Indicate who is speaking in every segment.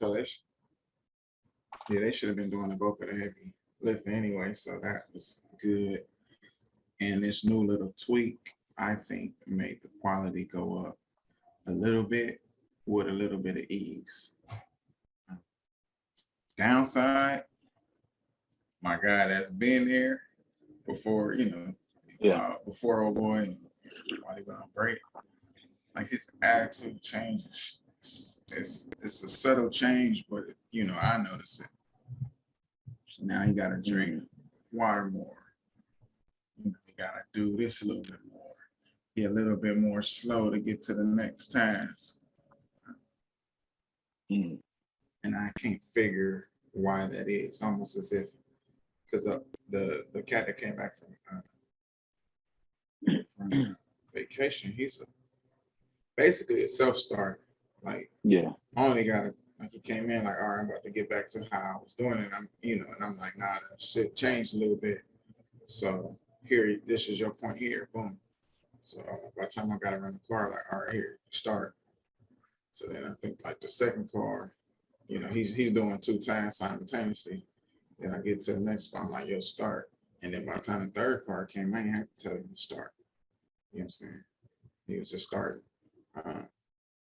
Speaker 1: So they should have been doing the bulk of the heavy lifting anyway. So that was good. And this new little tweak, I think, made the quality go up a little bit with a little bit of ease. Downside, my guy that's been there before, before old boy, while he went on break, like his attitude changes. It's a subtle change, but I notice it. So now he got to drink water more. He got to do this a little bit more. Be a little bit more slow to get to the next task. And I can't figure why that is. Almost as if, because the cat that came back from vacation, he's basically a self-starter. Like, only got like he came in like, all right, I'm about to get back to how I was doing it. And I'm like, nah, that shit changed a little bit. So here, this is your point here, boom. So by the time I got to run the car, like, all right, here, start. So then I think like the second car, he's doing two tasks simultaneously. Then I get to the next spot, I'm like, yo, start. And then by the time the third car came, I didn't have to tell him to start. You know what I'm saying? He was just starting.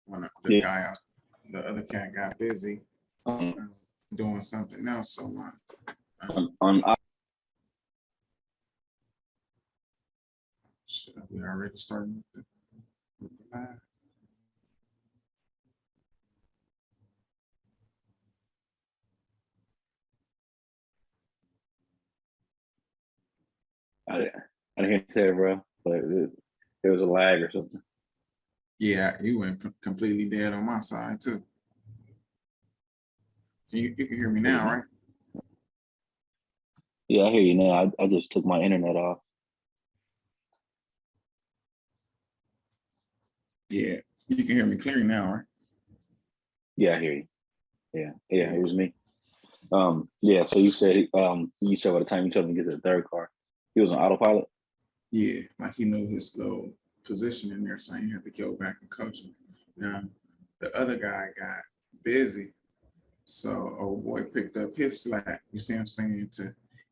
Speaker 1: When the other cat got busy doing something else. So we already starting with the live.
Speaker 2: I didn't hear you say it, bro, but there was a lag or something.
Speaker 1: Yeah, you went completely dead on my side too. You can hear me now, right?
Speaker 2: Yeah, I hear you now. I just took my internet off.
Speaker 1: Yeah, you can hear me clearly now, right?
Speaker 2: Yeah, I hear you. Yeah, it was me. Yeah, so you said by the time you told him to get to the third car, he was on autopilot?
Speaker 1: Yeah, like he knew his little position in there, so he had to go back and coach him. Now, the other guy got busy, so old boy picked up his slack. You see what I'm saying?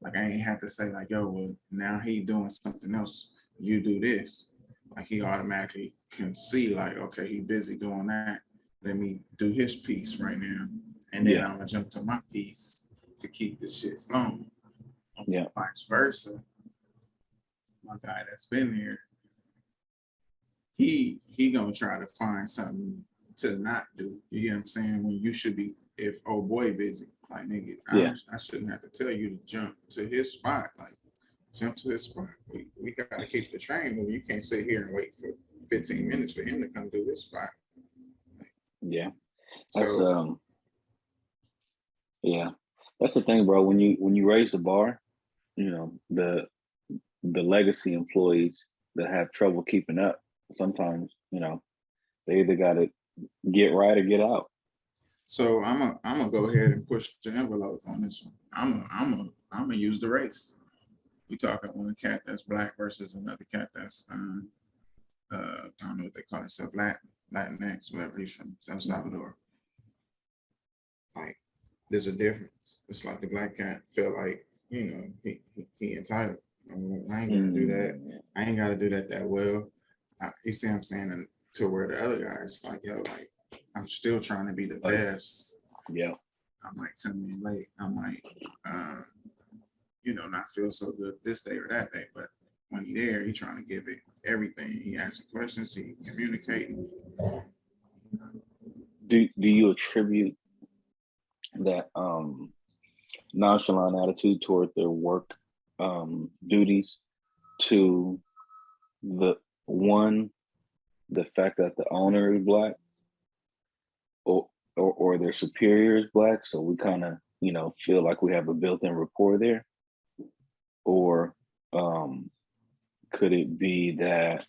Speaker 1: I ain't have to say like, yo, well, now he doing something else. You do this. Like he automatically can see like, okay, he busy doing that. Let me do his piece right now. And then I'm gonna jump to my piece to keep this shit flowing.
Speaker 2: Yeah.
Speaker 1: Vice versa. My guy that's been here, he gonna try to find something to not do. You get what I'm saying? When you should be, if old boy busy, like nigga, I shouldn't have to tell you to jump to his spot. Like jump to his spot. We gotta keep the train moving. You can't sit here and wait for 15 minutes for him to come do his spot.
Speaker 2: So that's the thing, bro. When you raise the bar, the legacy employees that have trouble keeping up, sometimes, they either gotta get right or get out.
Speaker 1: So I'm gonna go ahead and push the envelope on this one. I'm gonna use the race. We talking one cat that's black versus another cat that's I don't know what they call itself, Latinx, whatever. He's from El Salvador. Like there's a difference. It's like the black cat feel like he entitled. I ain't gonna do that. I ain't gotta do that well. You see what I'm saying? And to where the other guys like, yo, like I'm still trying to be the best.
Speaker 2: Yeah.
Speaker 1: I might come in late. I might, not feel so good this day or that day. But when he there, he trying to give it everything. He asking questions. He communicating.
Speaker 2: Do you attribute that nonchalant attitude toward their work duties to the fact that the owner is black or their superior is black, so we kind of feel like we have a built-in rapport there? Or could it be that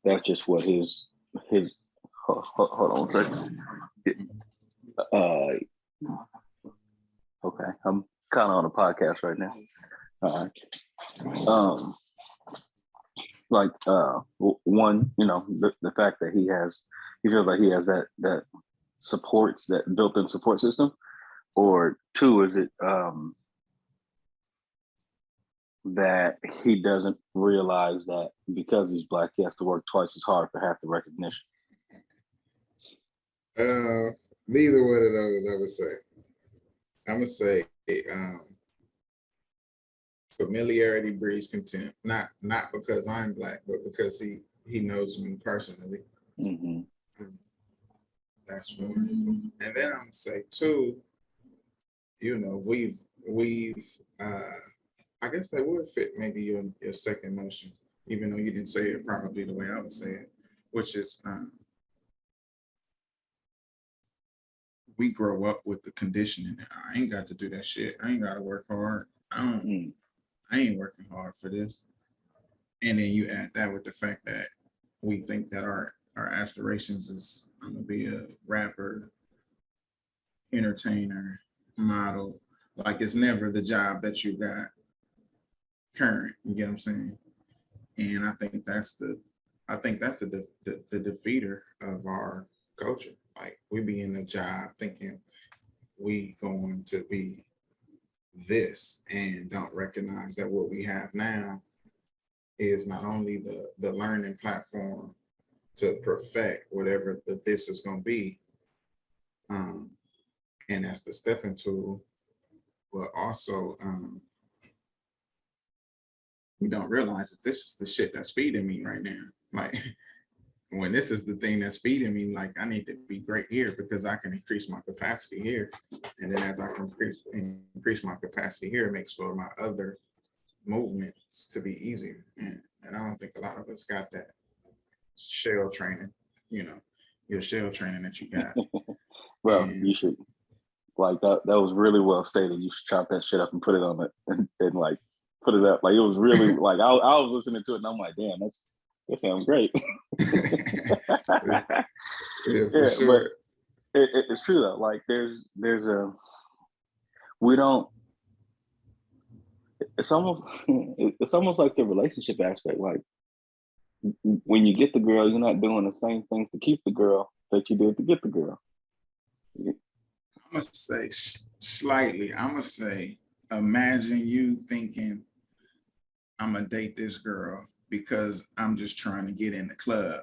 Speaker 2: that's just what his hold on a second. Okay, I'm kind of on a podcast right now. All right. One, the fact that he feels like he has that supports, that built-in support system, or two, is it that he doesn't realize that because he's Black, he has to work twice as hard for half the recognition?
Speaker 1: Neither one of those, I would say. I'm gonna say familiarity breeds contempt. Not because I'm Black, but because he knows me personally.
Speaker 2: Mm-hmm.
Speaker 1: That's one. And then I'm gonna say two, you know, we've I guess that would fit maybe your second motion, even though you didn't say it probably the way I would say it, which is we grow up with the conditioning. I ain't got to do that shit. I ain't got to work hard. I ain't working hard for this. And then you add that with the fact that we think that our aspirations is, I'm gonna be a rapper, entertainer, model. Like, it's never the job that you got current. You get what I'm saying? And I think that's the defeater of our culture. Like, we be in the job thinking we going to be this, and don't recognize that what we have now is not only the learning platform to perfect whatever this is going to be, and that's the stepping tool, but also we don't realize that this is the shit that's feeding me right now. Like, when this is the thing that's feeding me, like, I need to be great here because I can increase my capacity here. And then as I can increase my capacity here, it makes for my other movements to be easier. And I don't think a lot of us got that shell training, you know, your shell training that you got.
Speaker 2: Well, you should, like, that was really well stated. You should chop that shit up and put it on it and like put it up. Like, it was really like, I was listening to it and I'm like, damn, that sounds great.
Speaker 1: Yeah, for sure.
Speaker 2: But it's true though. Like, there's we don't, it's almost like the relationship aspect. Like, when you get the girl, you're not doing the same things to keep the girl that you did to get the girl.
Speaker 1: I'm gonna say slightly. I'm gonna say, imagine you thinking, I'm gonna date this girl because I'm just trying to get in the club.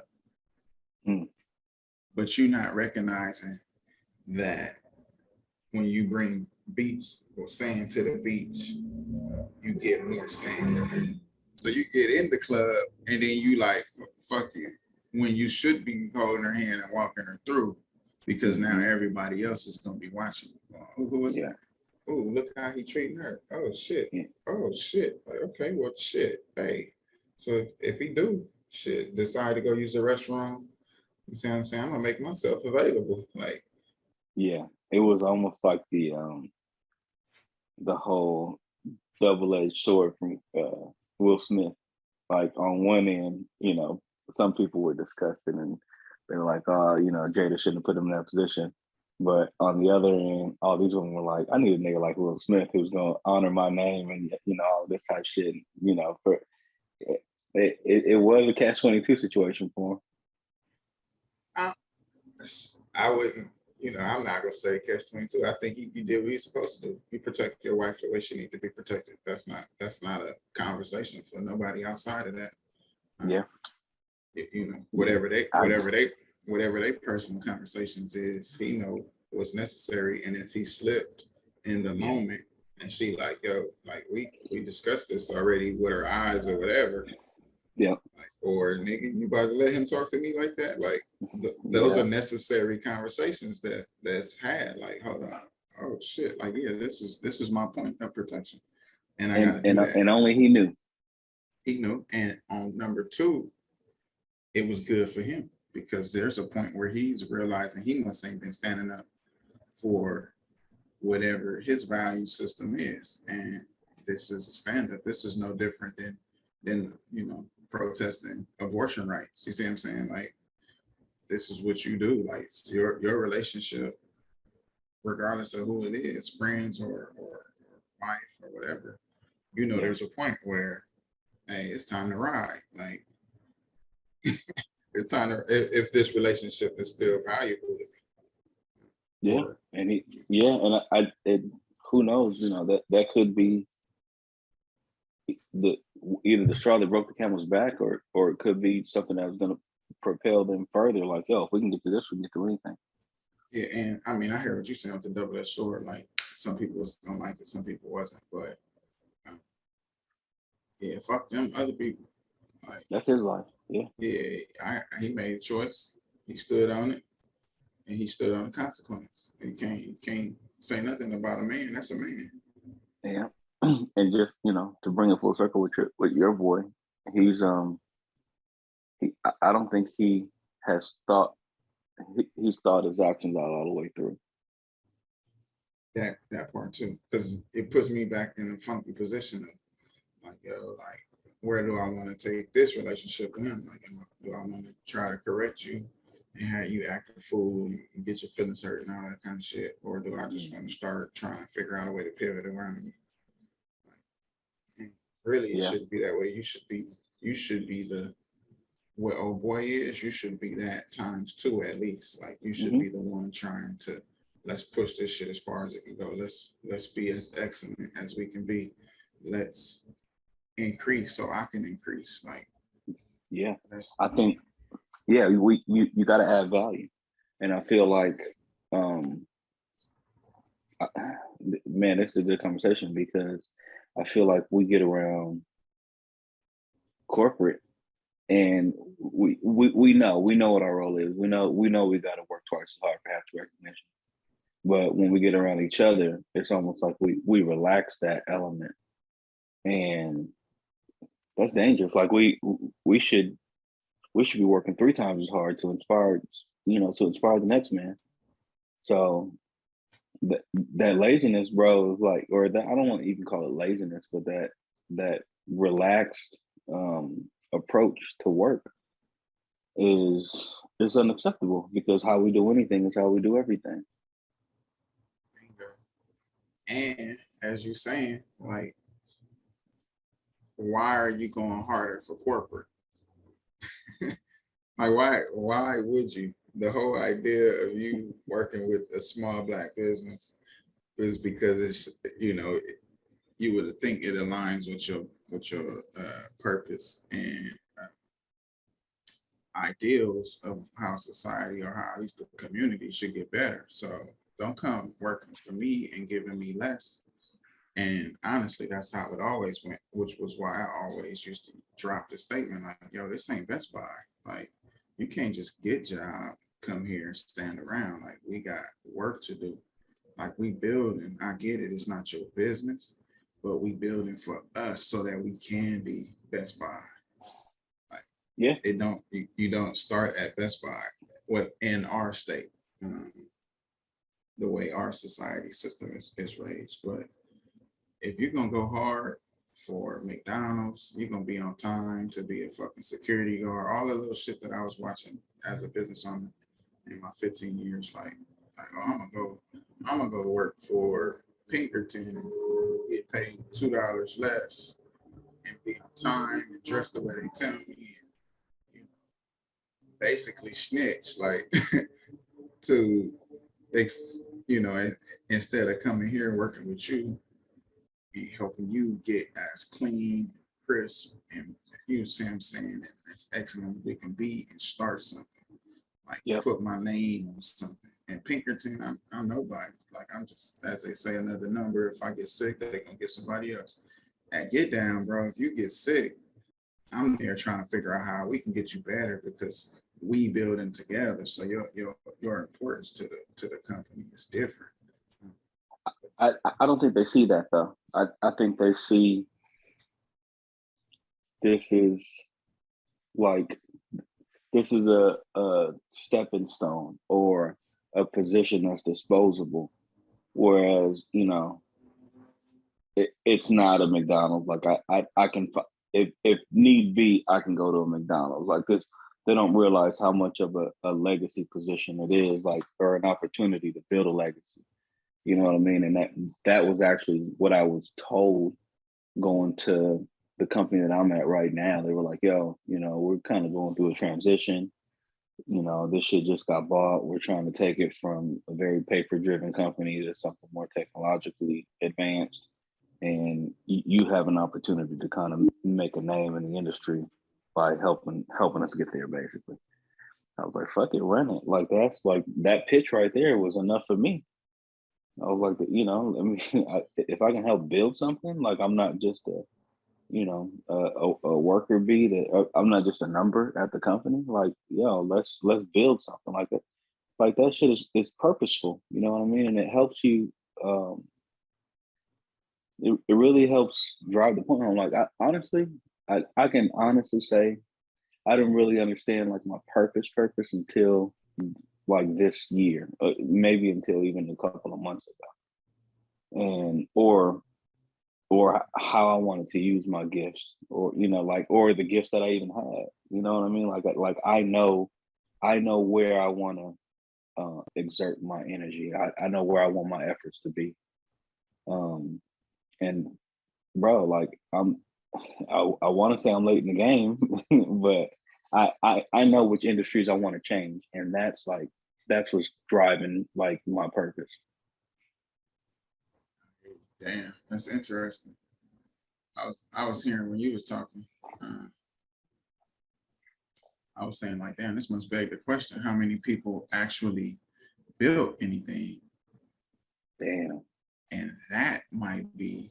Speaker 1: But you're not recognizing that when you bring beach or sand to the beach, you get more sand. So you get in the club and then you like, fuck you, when you should be holding her hand and walking her through, because now everybody else is gonna be watching. Oh, who was that? Oh, look how he treating her. Oh shit. Oh shit. Like, okay, well shit. Hey. So if he do shit, decide to go use the restroom, you see what I'm saying? I'm gonna make myself available. Like,
Speaker 2: yeah, it was almost like the whole double-edged sword from Will Smith. Like, on one end, you know, some people were disgusted and they're like, oh, you know, Jada shouldn't have put him in that position. But on the other end, all these women were like, I need a nigga like Will Smith who's gonna honor my name and, you know, all this type of shit. You know, for it was a catch-22 situation for him.
Speaker 1: I wouldn't, you know, I'm not gonna say catch-22. I think you did what you're supposed to do. You protect your wife the way she needs to be protected. That's not a conversation for nobody outside of that. You know, whatever they personal conversations is, he know what's necessary. And if he slipped in the moment and she like, yo, like we discussed this already with her eyes or whatever.
Speaker 2: Yeah.
Speaker 1: Like, or nigga, you about to let him talk to me like that? Like, those are necessary conversations that's had. Like, hold on, oh shit, like, yeah, this is my point of protection, and I gotta do that.
Speaker 2: And only he knew.
Speaker 1: He knew. And on number two, it was good for him because there's a point where he's realizing he must ain't been standing up for whatever his value system is, and this is a stand-up. This is no different than you know, protesting abortion rights. You see what I'm saying? Like, this is what you do. Like, your relationship, regardless of who it is, friends or wife or whatever, you know, there's a point where, hey, it's time to ride. Like, it's time to, if this relationship is still valuable to me.
Speaker 2: Yeah, and who knows? That could be either the straw that broke the camel's back, or it could be something that's going to propel them further. Like, yo, if we can get to this, we can get to anything.
Speaker 1: Yeah, and I mean, I heard what you saying with the double-edged sword. Like, some people was gonna like it, some people wasn't. But yeah, fuck them other people. Like,
Speaker 2: that's his life. Yeah.
Speaker 1: Yeah, he made a choice. He stood on it, and he stood on the consequence. You can't say nothing about a man. That's a man.
Speaker 2: Yeah. And just, to bring it full circle with your boy, he's I don't think he has thought he's thought his actions out all the way through.
Speaker 1: That part too, because it puts me back in a funky position of like, yo, like, where do I want to take this relationship with him? Like, do I want to try to correct you and have you act a fool and get your feelings hurt and all that kind of shit, or do I just want to start trying to figure out a way to pivot around you? Like, really, it shouldn't be that way. You should be the what old boy is. You should be that times two at least. Like, you should be the one trying to, let's push this shit as far as it can go. Let's be as excellent as we can be. Let's increase so I can increase. Like,
Speaker 2: yeah, I think, yeah, you got to add value, and I feel like, man, this is a good conversation, because I feel like we get around corporate, and we know what our role is. We know we got to work twice as hard for half the recognition. But when we get around each other, it's almost like we relax that element, and that's dangerous. Like, we should be working 3 times as hard to inspire the next man. So that laziness, bro, is like, or that, I don't want to even call it laziness, but that relaxed approach to work is unacceptable, because how we do anything is how we do everything.
Speaker 1: And as you're saying, like, why are you going harder for corporate? Like, why would you? The whole idea of you working with a small Black business is because it's, you would think it aligns with your purpose and ideals of how society, or how at least the community, should get better. So don't come working for me and giving me less. And honestly, that's how it always went, which was why I always used to drop the statement like, yo, this ain't Best Buy. Like, you can't just get job, come here and stand around. Like, we got work to do. Like, we building, I get it, it's not your business, but we building for us so that we can be Best Buy. Like,
Speaker 2: yeah,
Speaker 1: you don't start at Best Buy, what in our state, the way our society system is raised. But if you're gonna go hard for McDonald's, you're gonna be on time to be a fucking security guard, all the little shit that I was watching as a business owner in my 15 years. Like, oh, I'm gonna go work for Pinkerton and get paid $2 less and be on time and dress the way they tell me, and basically snitch, like, to instead of coming here and working with you and helping you get as clean, crisp, and see what I'm saying, and as excellent as we can be, and start something. Like, put my name on something. And Pinkerton, I'm nobody. Like, I'm just, as they say, another number. If I get sick, they're gonna get somebody else. At Get Down, bro, if you get sick, I'm there trying to figure out how we can get you better, because we building together. So your importance to the company is different.
Speaker 2: I don't think they see that, though. I think they see this is a stepping stone, or a position that's disposable. Whereas, it's not a McDonald's. Like, I can, if need be, I can go to a McDonald's. Like, this, they don't realize how much of a legacy position it is, like, or an opportunity to build a legacy. You know what I mean? And that was actually what I was told going to the company that I'm at right now. They were like, yo, we're kind of going through a transition. you know, this shit just got bought. We're trying to take it from a very paper-driven company to something more technologically advanced. And you have an opportunity to kind of make a name in the industry by helping us get there, basically. I was like, fuck it, run it. Like, that's like, that pitch right there was enough for me. I was like, you know, I mean, if I can help build something, like, I'm not just a, you know, a worker bee, that I'm not just a number at the company. Like, yo, let's build something like that. Like, that shit is purposeful, you know what I mean? And it helps you, it really helps drive the point home. Like, I can honestly say I didn't really understand like my purpose until like this year, maybe until even a couple of months ago, and or how I wanted to use my gifts, or, you know, like, or the gifts that I even had, you know what I mean? Like I know where I want to exert my energy. I know where I want my efforts to be. And bro, like, I want to say I'm late in the game, but I know which industries I want to change, and that's what's driving like my purpose.
Speaker 1: Damn, that's interesting. I was hearing when you was talking. I was saying, like, damn, this must beg the question: how many people actually built anything?
Speaker 2: Damn.
Speaker 1: And that might be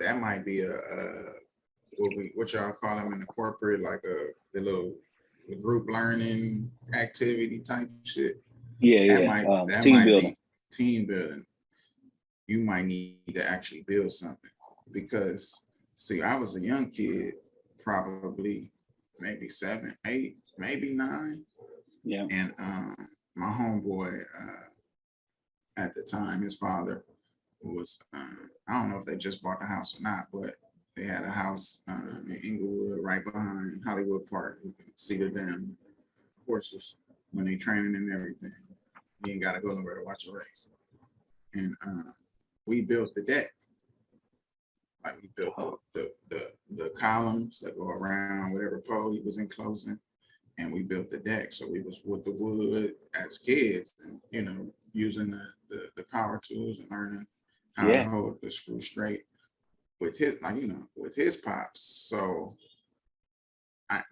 Speaker 1: a what y'all call them in the corporate, like the little group learning activity type shit.
Speaker 2: Yeah,
Speaker 1: that
Speaker 2: team
Speaker 1: might
Speaker 2: building.
Speaker 1: be team building. You might need to actually build something, because see, I was a young kid, probably maybe 7, 8, maybe 9.
Speaker 2: Yeah.
Speaker 1: And my homeboy at the time, his father was I don't know if they just bought the house or not, but they had a house in Inglewood right behind Hollywood Park. You can see the damn horses when they training and everything. You ain't gotta go nowhere to watch a race. And we built the deck. Like, we built the columns that go around whatever pole he was enclosing, and we built the deck. So we was with the wood as kids, and, you know, using the power tools and learning how to hold the screw straight with his, like, you know, with his pops. So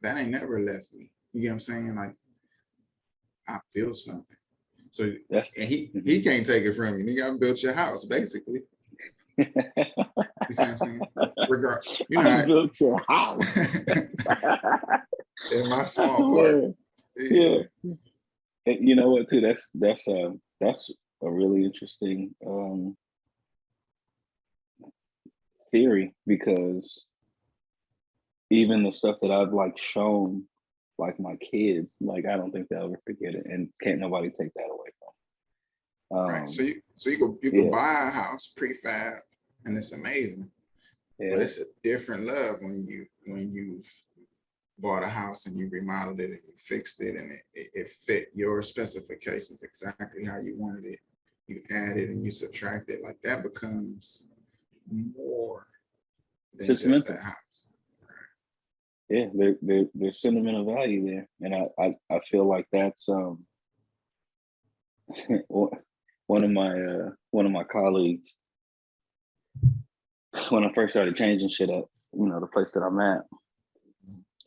Speaker 1: that ain't never left me. You get what I'm saying? Like, I built something. So and he can't take it from you. Nigga, I built your house, basically. You see what I'm saying? You know,
Speaker 2: I built your house.
Speaker 1: In my small part.
Speaker 2: Yeah. And you know what, too? That's a really interesting theory, because even the stuff that I've like shown like my kids, like, I don't think they'll ever forget it, and can't nobody take that away from them.
Speaker 1: Right. So you can buy a house prefab, and it's amazing. Yeah. But it's a different love when you've bought a house and you remodeled it and you fixed it, and it fit your specifications exactly how you wanted it. You added and you subtracted. Like, that becomes more than just that house.
Speaker 2: Yeah, there's sentimental value there, and I feel like that's one of my colleagues, when I first started changing shit up, you know, the place that I'm at,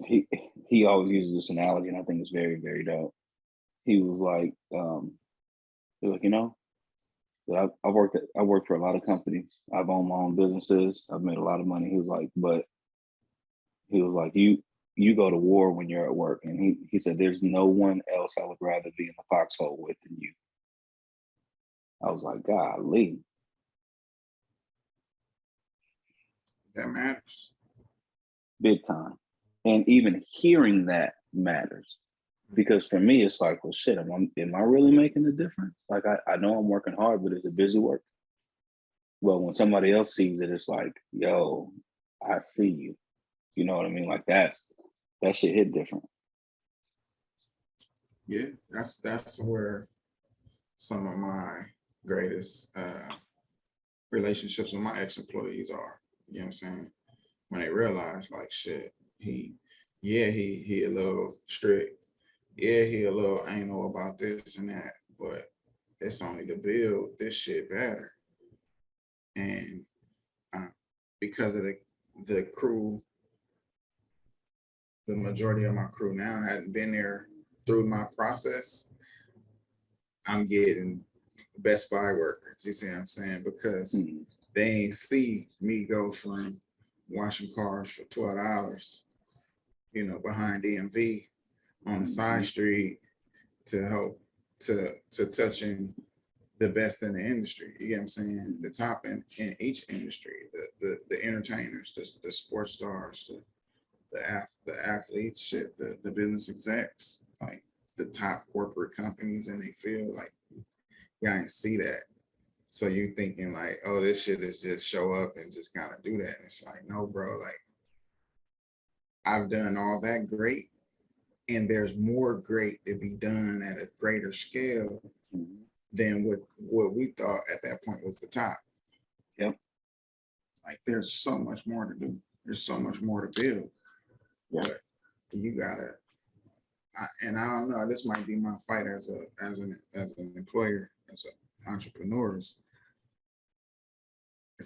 Speaker 2: he always uses this analogy, and I think it's very, very dope. He was like, you know, I worked for a lot of companies. I've owned my own businesses. I've made a lot of money. He was like, you go to war when you're at work. And he said, there's no one else I would rather be in the foxhole with than you. I was like, golly.
Speaker 1: That matters.
Speaker 2: Big time. And even hearing that matters. Because for me, it's like, well, shit, am I really making a difference? Like, I know I'm working hard, but is it busy work? Well, when somebody else sees it, it's like, yo, I see you. You know what I mean? Like, that shit hit different.
Speaker 1: Yeah, that's where some of my greatest relationships with my ex-employees are. You know what I'm saying? When they realize, like, shit, he a little strict, yeah, he a little anal about this and that, but it's only to build this shit better. And because of the crew, the majority of my crew now hadn't been there through my process, I'm getting Best Buy workers. You see what I'm saying? Because they ain't see me go from washing cars for $12, behind DMV on the side street to help to touching the best in the industry. You get what I'm saying? The top in each industry, the entertainers, the sports stars, the athletes, shit, the business execs, like the top corporate companies in their field, like y'all ain't see that. So you thinking like, oh, this shit is just show up and just kind of do that. And it's like, no, bro, like I've done all that great, and there's more great to be done at a greater scale than what we thought at that point was the top.
Speaker 2: Yep.
Speaker 1: Like there's so much more to do. There's so much more to build. Yeah. But you gotta, and I don't know, this might be my fight as an employer, as an entrepreneur. It's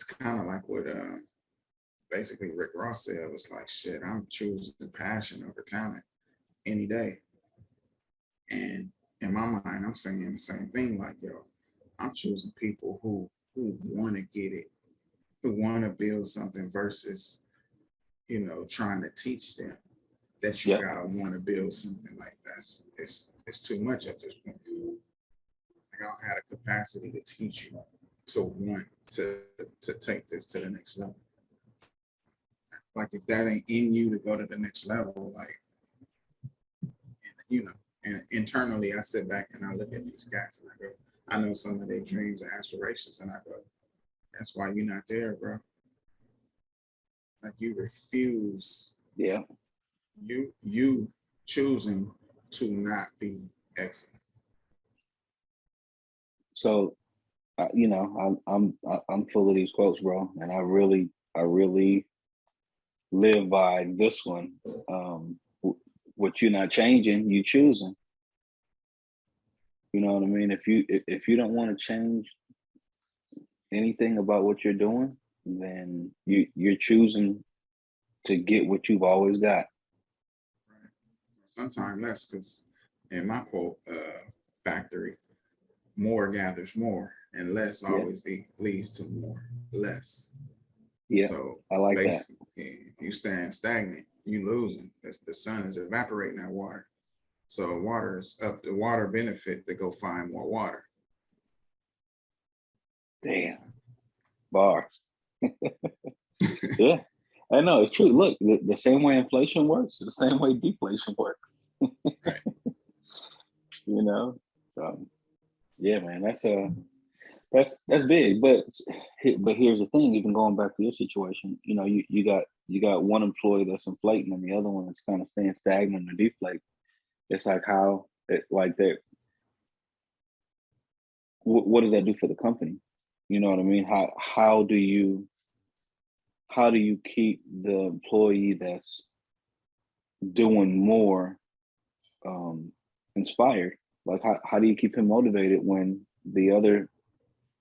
Speaker 1: kind of like what basically Rick Ross said. Was like, shit, I'm choosing passion over talent any day. And in my mind, I'm saying the same thing. Like, yo, I'm choosing people who want to get it, who want to build something versus, trying to teach them that you gotta want to build something. Like it's too much at this point. Like I don't have the capacity to teach you to want to take this to the next level. Like if that ain't in you to go to the next level, like, and internally I sit back and I look at these guys and I go, I know some of their dreams and aspirations, and I go, that's why you're not there, bro. Like you refuse.
Speaker 2: Yeah.
Speaker 1: You choosing to not be excellent.
Speaker 2: So, I'm full of these quotes, bro, and I really live by this one. What you're not changing, you choosing. You know what I mean? If you don't want to change anything about what you're doing, then you're choosing to get what you've always got.
Speaker 1: Right. Sometimes less, because in my quote factory, more gathers more, and less always leads to more less.
Speaker 2: Yeah,
Speaker 1: so
Speaker 2: I like that.
Speaker 1: If you stand stagnant, you losing. The sun is evaporating that water. So water is up. The water benefit to go find more water.
Speaker 2: Damn. So. Bars. Yeah, I know it's true. Look, the same way inflation works, the same way deflation works.
Speaker 1: Right.
Speaker 2: So yeah, man, that's big. But here's the thing. Even going back to your situation, you got one employee that's inflating and the other one that's kind of staying stagnant or deflate. It's like what does that do for the company? You know what I mean? How do you keep the employee that's doing more inspired? Like how do you keep him motivated when the other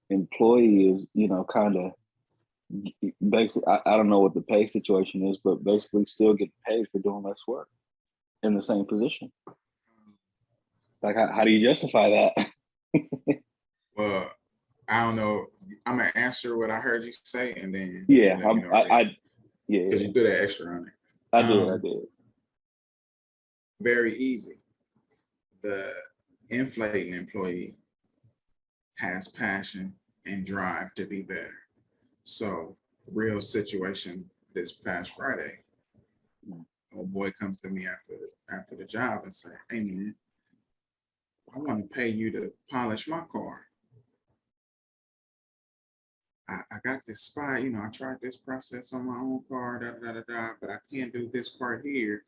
Speaker 2: employee is, kind of basically, I don't know what the pay situation is, but basically still getting paid for doing less work in the same position? Like how do you justify that?
Speaker 1: Well, I don't know. I'm gonna answer what I heard you say, and then
Speaker 2: yeah, because
Speaker 1: you threw that extra on it.
Speaker 2: I did.
Speaker 1: Very easy. The inflating employee has passion and drive to be better. So, real situation this past Friday, a boy comes to me after the job and say, "Hey man, I want to pay you to polish my car. I got this spot, I tried this process on my own car, but I can't do this part here.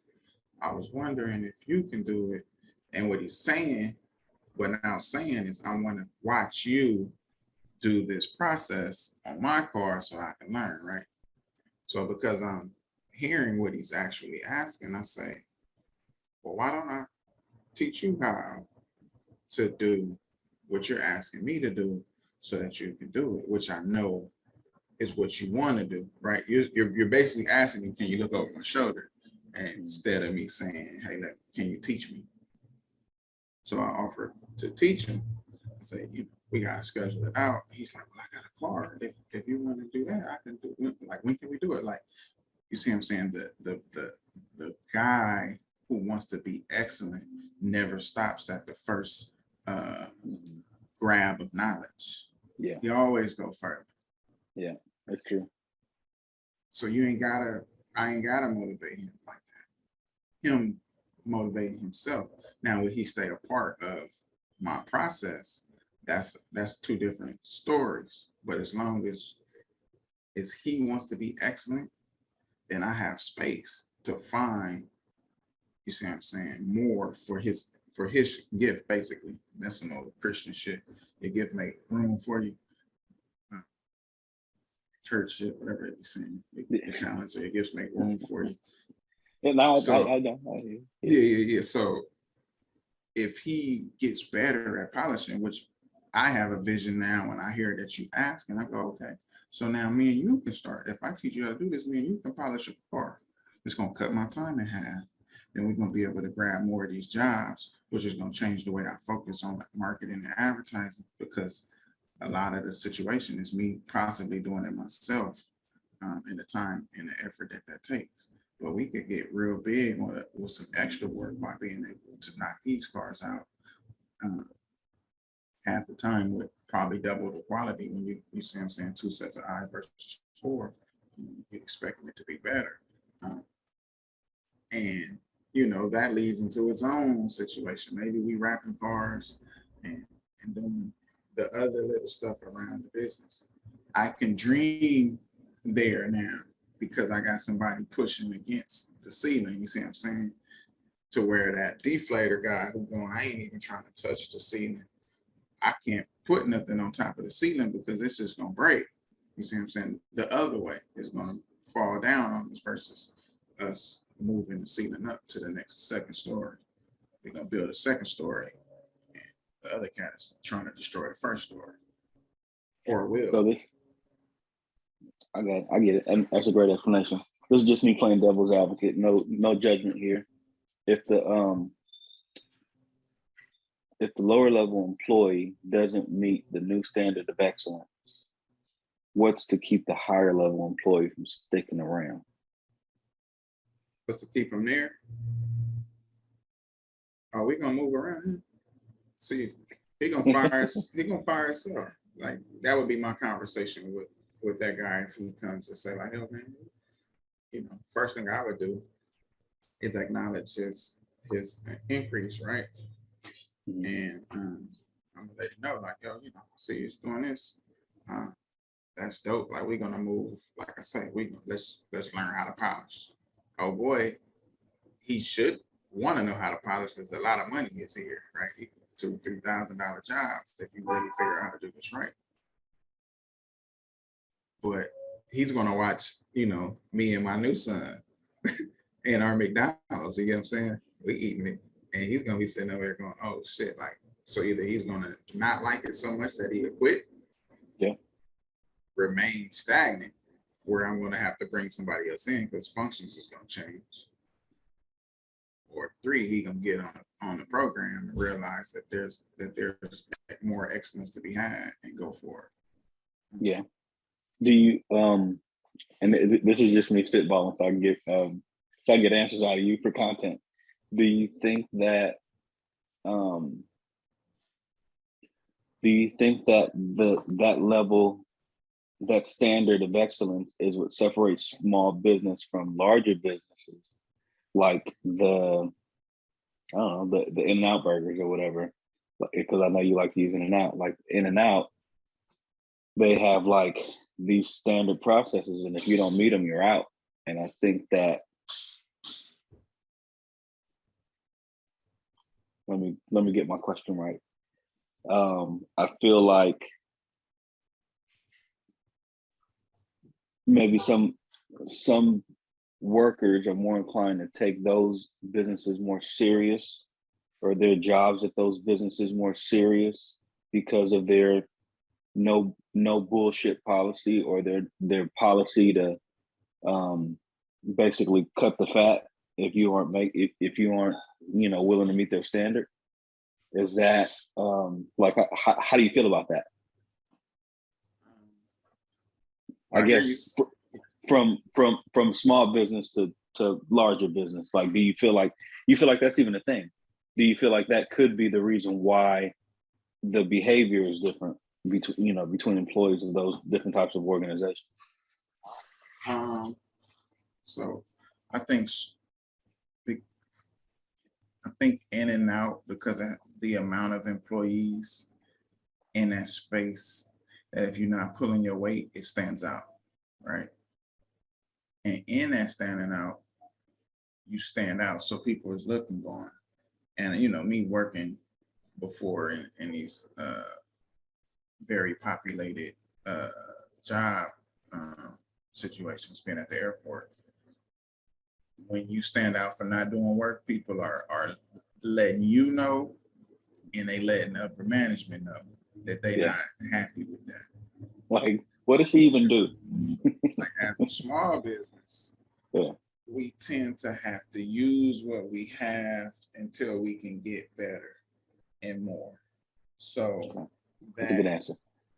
Speaker 1: I was wondering if you can do it." And what he's saying, is, I want to watch you do this process on my car so I can learn, right? So because I'm hearing what he's actually asking, I say, well, why don't I teach you how to do what you're asking me to do so that you can do it, which I know is what you want to do, right? You're basically asking me, can you look over my shoulder? And instead of me saying, hey, can you teach me? So I offered to teach him. I said, we got to schedule it out. He's like, well, I got a car. If you want to do that, I can do it. Like, when can we do it? Like, you see what I'm saying? The guy who wants to be excellent never stops at the first grab of knowledge.
Speaker 2: Yeah.
Speaker 1: You always go further.
Speaker 2: Yeah, that's true.
Speaker 1: So I ain't gotta motivate him like that. Him motivating himself. Now, will he stay a part of my process? That's two different stories. But as long as he wants to be excellent, then I have space to find, you see what I'm saying, more for his gift, basically. That's some old Christian shit. Your gift make room for you. Church shit, whatever you're saying. Your talents or your gifts make room for you.
Speaker 2: And I know.
Speaker 1: Yeah. So if he gets better at polishing, which I have a vision now when I hear that you ask, and I go, okay, so now me and you can start. If I teach you how to do this, me and you can polish a car. It's going to cut my time in half. Then we're going to be able to grab more of these jobs, which is going to change the way I focus on marketing and advertising, because a lot of the situation is me possibly doing it myself, and the time and the effort that takes. But we could get real big with some extra work by being able to knock these cars out. Half the time with probably double the quality. When you see what I'm saying, 2 sets of eyes versus 4, you're expecting it to be better. And that leads into its own situation. Maybe we wrapping cars and doing the other little stuff around the business. I can dream there now because I got somebody pushing against the ceiling, you see what I'm saying? To where that deflator guy who going, I ain't even trying to touch the ceiling. I can't put nothing on top of the ceiling because it's just gonna break. You see what I'm saying? The other way is gonna fall down on us versus us moving the ceiling up to the next second story. We're gonna build a second story, and the other cat is trying to destroy the first story, or will.
Speaker 2: So I get it, and that's a great explanation. This is just me playing devil's advocate. No judgment here. If the lower level employee doesn't meet the new standard of excellence, what's to keep the higher level employee from sticking around?
Speaker 1: What's to keep them there? Are we gonna move around him? See, he gonna fire himself. Like, that would be my conversation with that guy if he comes to say, like, hell, man, first thing I would do is acknowledge his increase, right? And I'm gonna let you know, like, yo, see he's doing this. That's dope. Like, we're gonna move. Like I say, let's learn how to polish. Oh boy, he should want to know how to polish because a lot of money is here, right? $2,000-$3,000 jobs if you really figure out how to do this right. But he's gonna watch, me and my new son in our McDonald's. You get what I'm saying? We eating it. And he's gonna be sitting over there going, oh shit, like, so either he's gonna not like it so much that he'll quit, remain stagnant, where I'm gonna have to bring somebody else in because functions is gonna change. Or 3, he gonna get on the program and realize that there's more excellence to be had and go for it.
Speaker 2: Yeah. Do you and this is just me spitballing so I can get answers out of you for content. Do you think that that level, that standard of excellence is what separates small business from larger businesses, like the In-N-Out burgers or whatever? Because I know you like to use In-N-Out. Like In-N-Out, they have like these standard processes, and if you don't meet them, you're out. And I think that let me get my question right. I feel like maybe some workers are more inclined to take those businesses more serious or their jobs at those businesses more serious because of their no bullshit policy, or their policy to basically cut the fat if you aren't willing to meet their standard? Is that like how do you feel about that? I guess from small business to larger business, like, do you feel like that's even a thing? Do you feel like that could be the reason why the behavior is different between employees of those different types of organizations?
Speaker 1: So I think in and out, because of the amount of employees in that space, that if you're not pulling your weight, it stands out, right? And in that standing out, you stand out. So people is looking, going, and me working before in these very populated job situations, being at the airport, when you stand out for not doing work, people are letting you know, and they letting upper management know that they not happy with that.
Speaker 2: Like, what does he even do?
Speaker 1: Like, as a small business, we tend to have to use what we have until we can get better and more. So
Speaker 2: that's a good answer.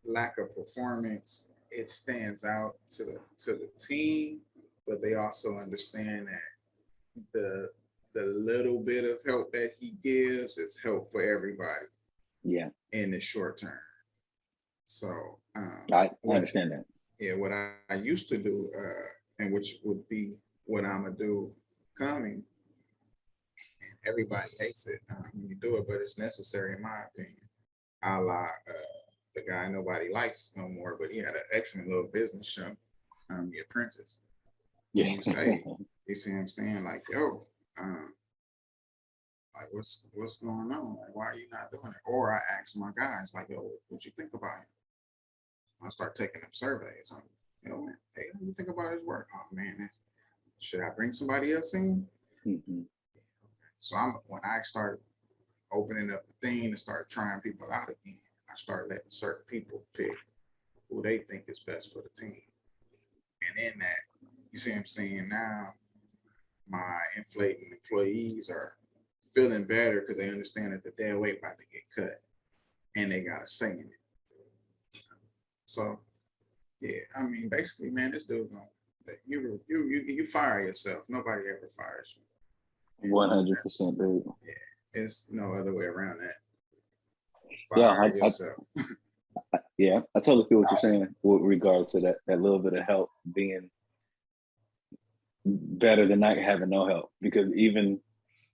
Speaker 1: Lack of performance, it stands out to the team, but they also understand that the little bit of help that he gives is help for everybody. Yeah. In the short term. So
Speaker 2: I understand that.
Speaker 1: Yeah, what I used to do, and which would be what I'm gonna do coming, and everybody hates it when you do it, but it's necessary in my opinion. A la the guy nobody likes no more, but he had an excellent little business show, The Apprentice. Yeah. You see what I'm saying? Like, yo, like what's going on? Like, why are you not doing it? Or I ask my guys, like, yo, what you think about it? I start taking them surveys. Man, hey, what do you think about his work? Oh man, should I bring somebody else in? Mm-hmm. So when I start opening up the thing and start trying people out again, I start letting certain people pick who they think is best for the team. And in that, you see what I'm saying? Now my inflating employees are feeling better because they understand that the dead weight about to get cut and they got a say in it. So yeah, I mean, basically, man, this dude you fire yourself. Nobody ever fires you.
Speaker 2: 100%, dude.
Speaker 1: Yeah, it's no other way around that.
Speaker 2: Fire yourself. I totally feel what you're saying with regard to that little bit of help being better than not having no help. Because even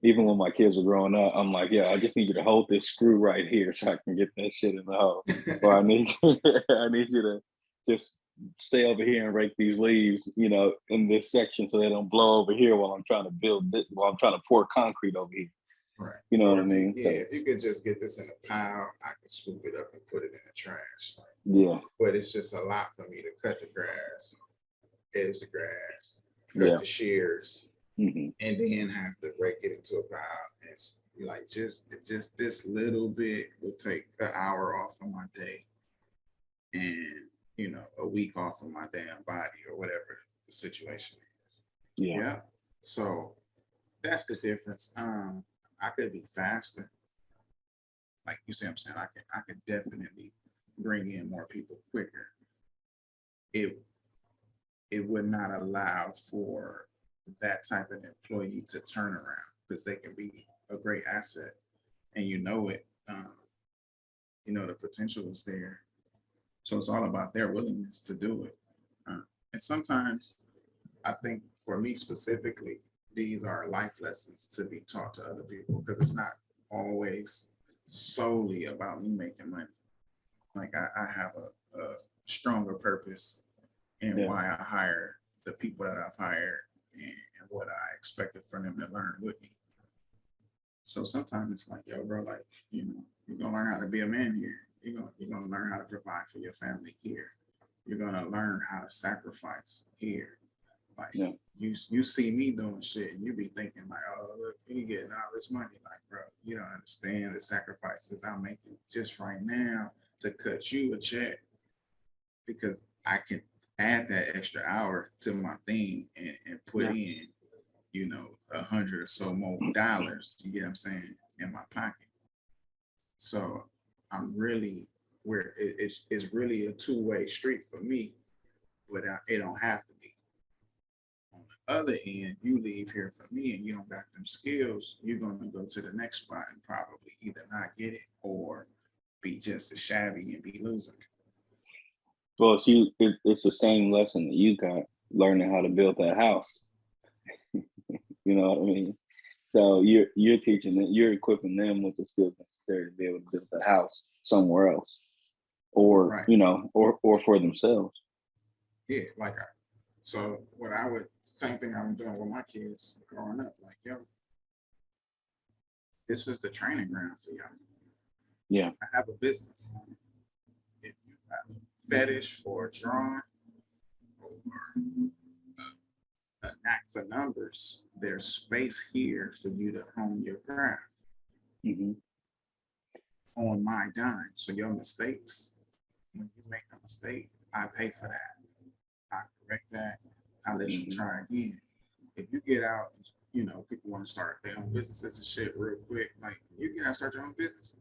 Speaker 2: when my kids are growing up, I'm like, I just need you to hold this screw right here so I can get that shit in the hole. Or I need you to just stay over here and rake these leaves, in this section so they don't blow over here while I'm trying to pour concrete over here.
Speaker 1: Right.
Speaker 2: You know what I mean?
Speaker 1: If you could just get this in a pile, I could swoop it up and put it in the trash. But it's just a lot for me to cut the grass, edge the grass, cut the shears, and then have to rake it into a pile. And it's like just this little bit will take an hour off of my day, and a week off of my damn body, or whatever the situation is. Yeah. So that's the difference. I could be faster. Like you see what I'm saying? I could definitely bring in more people quicker. It would not allow for that type of employee to turn around, because they can be a great asset, and it. The potential is there. So it's all about their willingness to do it. And sometimes I think for me specifically, these are life lessons to be taught to other people, because it's not always solely about me making money. Like I have a stronger purpose in why I hire the people that I've hired and what I expected for them to learn with me. So sometimes it's like, yo, bro, like, you're gonna learn how to be a man here. You're gonna learn how to provide for your family here. You're gonna learn how to sacrifice here. Like you see me doing shit and you be thinking like, oh look, he getting all this money. Like, bro, you don't understand the sacrifices I'm making just right now to cut you a check because I can add that extra hour to my thing and put in, you know, $100 or so more dollars, you get what I'm saying, in my pocket. So I'm really where it's really a two-way street for me, but it don't have to be. On the other end, you leave here for me and you don't got them skills, you're gonna go to the next spot and probably either not get it or be just as shabby and be losing.
Speaker 2: Well, it's the same lesson that you got learning how to build that house. You know what I mean? So you're teaching them, you're equipping them with the skills necessary to be able to build the house somewhere else, or you know, or for themselves.
Speaker 1: Yeah, like so what I would same thing I'm doing with my kids growing up, like, yo, this is the training ground for y'all.
Speaker 2: Yeah,
Speaker 1: I have a business. If you have a fetish for drawing or a knack for numbers, there's space here for you to hone your craft on my dime. So your mistakes, when you make a mistake, I pay for that. I correct that. I let you try again. If you get out, you know, people want to start their own businesses and shit real quick. Like, you get out, start your own business.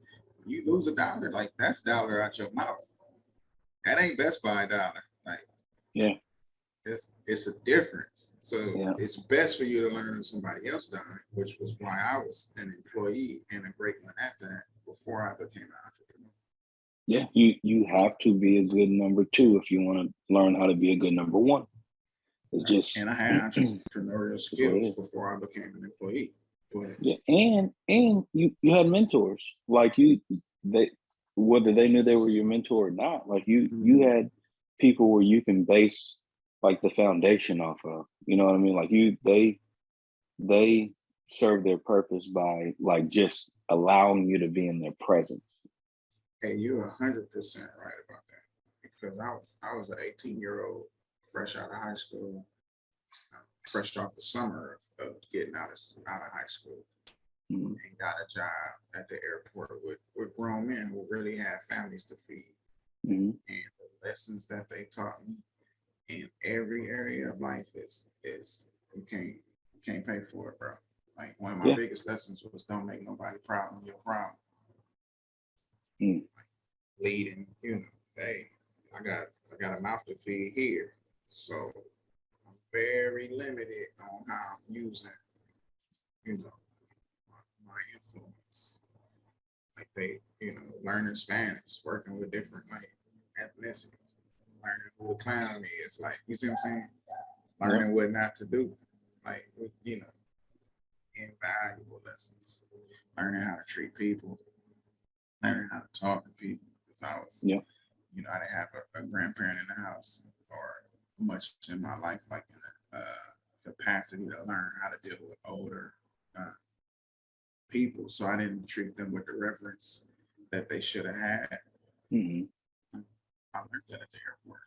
Speaker 1: You lose $1, like that's $1 out your mouth. That ain't Best Buy $1. Like, it's a difference. So it's best for you to learn on somebody else dime, which was why I was an employee and a great one at that before I became an entrepreneur.
Speaker 2: Yeah, you have to be a good number 2 if you want to learn how to be a good number 1. It's just,
Speaker 1: and I had entrepreneurial skills before I became an employee.
Speaker 2: Yeah, and you had mentors, like whether they knew they were your mentor or not. Like you had people where you can base like the foundation off of. You know what I mean? Like they serve their purpose by like just allowing you to be in their presence.
Speaker 1: Hey, you're 100% right about that, because I was an 18-year-old fresh out of high school, fresh off the summer of getting out of high school, and got a job at the airport with grown men who really had families to feed. And the lessons that they taught me in every area of life is you can't pay for it, bro. Like, one of my biggest lessons was don't make nobody problem your problem. Like, leading, you know, hey, I got a mouth to feed here, so I'm very limited on how I'm using, you know, my influence. Like, they, you know, learning Spanish, working with different like ethnicities, learning who a clown is, like, you see what I'm saying? Learning what not to do, like, you know, invaluable lessons. Learning how to treat people, learning how to talk to people. Because I was, you know, I didn't have a grandparent in the house or much in my life, like in a capacity to learn how to deal with older people. So I didn't treat them with the reverence that they should have had. I learned that at the airport.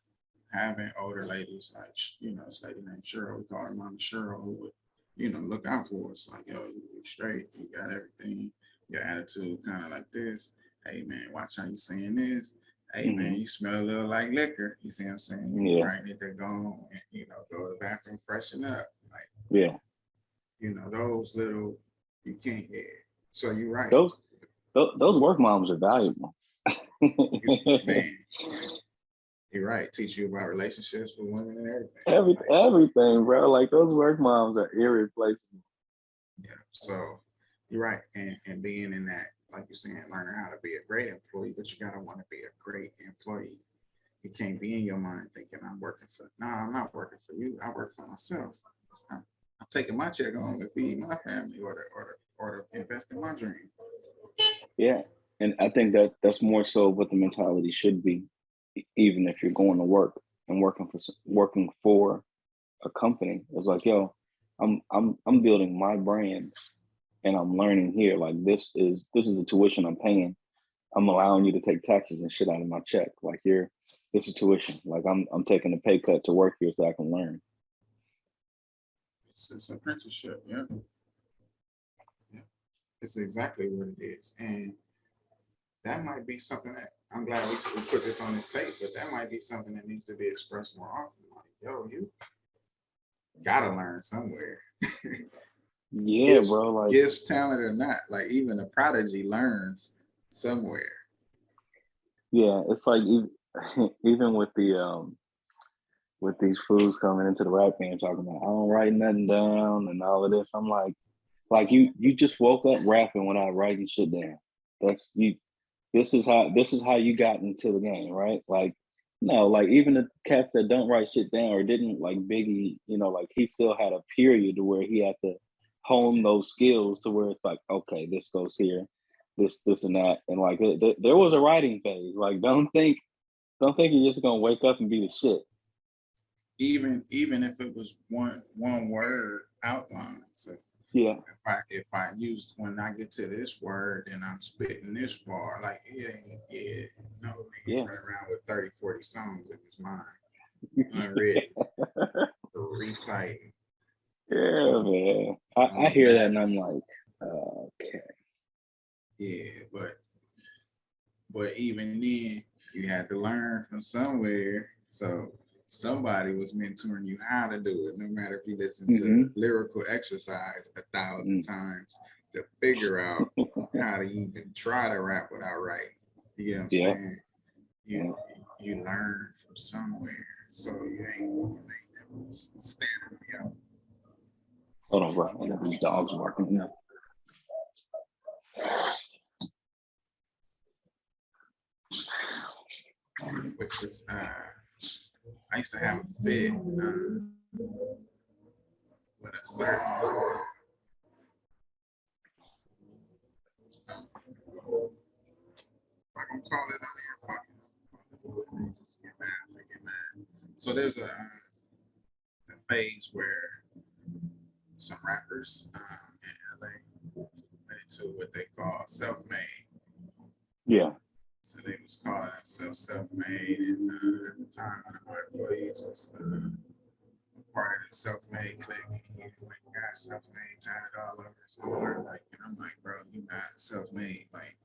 Speaker 1: Having older ladies, like, you know, this lady named Cheryl, we call her Mama Cheryl, who would, you know, look out for us. Like, yo, you straight, you got everything, your attitude kind of like this. Hey man, watch how you saying this. Hey man, you smell a little like liquor. You see what I'm saying? You drink it, they're gone, and, you know, go to the bathroom, freshen up. Like, you know, those little, you can't get. So you're right.
Speaker 2: Those work moms are valuable.
Speaker 1: Man, you're right. Teach you about relationships with women and everything.
Speaker 2: Everything, bro. Like, those work moms are irreplaceable.
Speaker 1: Yeah. So you're right. And being in that, like you're saying, learning how to be a great employee, but you gotta want to be a great employee. You can't be in your mind thinking I'm not working for you. I work for myself. I'm taking my check home to feed my family or to invest in my dream.
Speaker 2: Yeah. And I think that's more so what the mentality should be, even if you're going to work and working for a company. It's like, yo, I'm building my brand and I'm learning here. Like, this is the tuition I'm paying. I'm allowing you to take taxes and shit out of my check. Like, this is tuition. Like, I'm taking a pay cut to work here so I can learn.
Speaker 1: It's apprenticeship, yeah. It's exactly what it is. And that might be something that I'm glad we put this on this tape, but that might be something that needs to be expressed more often. Like, yo, you gotta learn somewhere.
Speaker 2: Yeah, bro. Like,
Speaker 1: gifts, talent or not, like even a prodigy learns somewhere.
Speaker 2: Yeah, it's like even with these fools coming into the rap game talking about I don't write nothing down and all of this. I'm like you just woke up rapping without writing shit down. That's you. This is how you got into the game, right? Like, no, like even the cats that don't write shit down or didn't, like Biggie, like he still had a period where he had to hone those skills to where it's like, okay, this goes here, this and that, and like there was a writing phase. Like, don't think you're just gonna wake up and be the shit.
Speaker 1: Even if it was one word outline. So
Speaker 2: yeah.
Speaker 1: If I used when I get to this word and I'm spitting this bar, like it ain't run around with 30, 40 songs in his mind. Unwritten. Reciting.
Speaker 2: Yeah, man. I hear that and I'm like, okay.
Speaker 1: Yeah, but even then you had to learn from somewhere. So somebody was mentoring you how to do it, no matter if you listen to lyrical exercise 1,000 times to figure out how to even try to rap without writing. You get what I'm saying? You learn from somewhere. So you ain't standing out.
Speaker 2: Hold on, bro. I got these dogs barking now.
Speaker 1: Which is I used to have a fit with a certain I'm gonna call it on here, fucking just get mad. So there's a phase where some rappers in LA went into what they call self-made.
Speaker 2: Yeah.
Speaker 1: So they was calling themselves self-made, and at the time one of my employees was part of the self-made clique. He got self-made tatted all over his arm, and I'm like, bro, you not self-made. Like,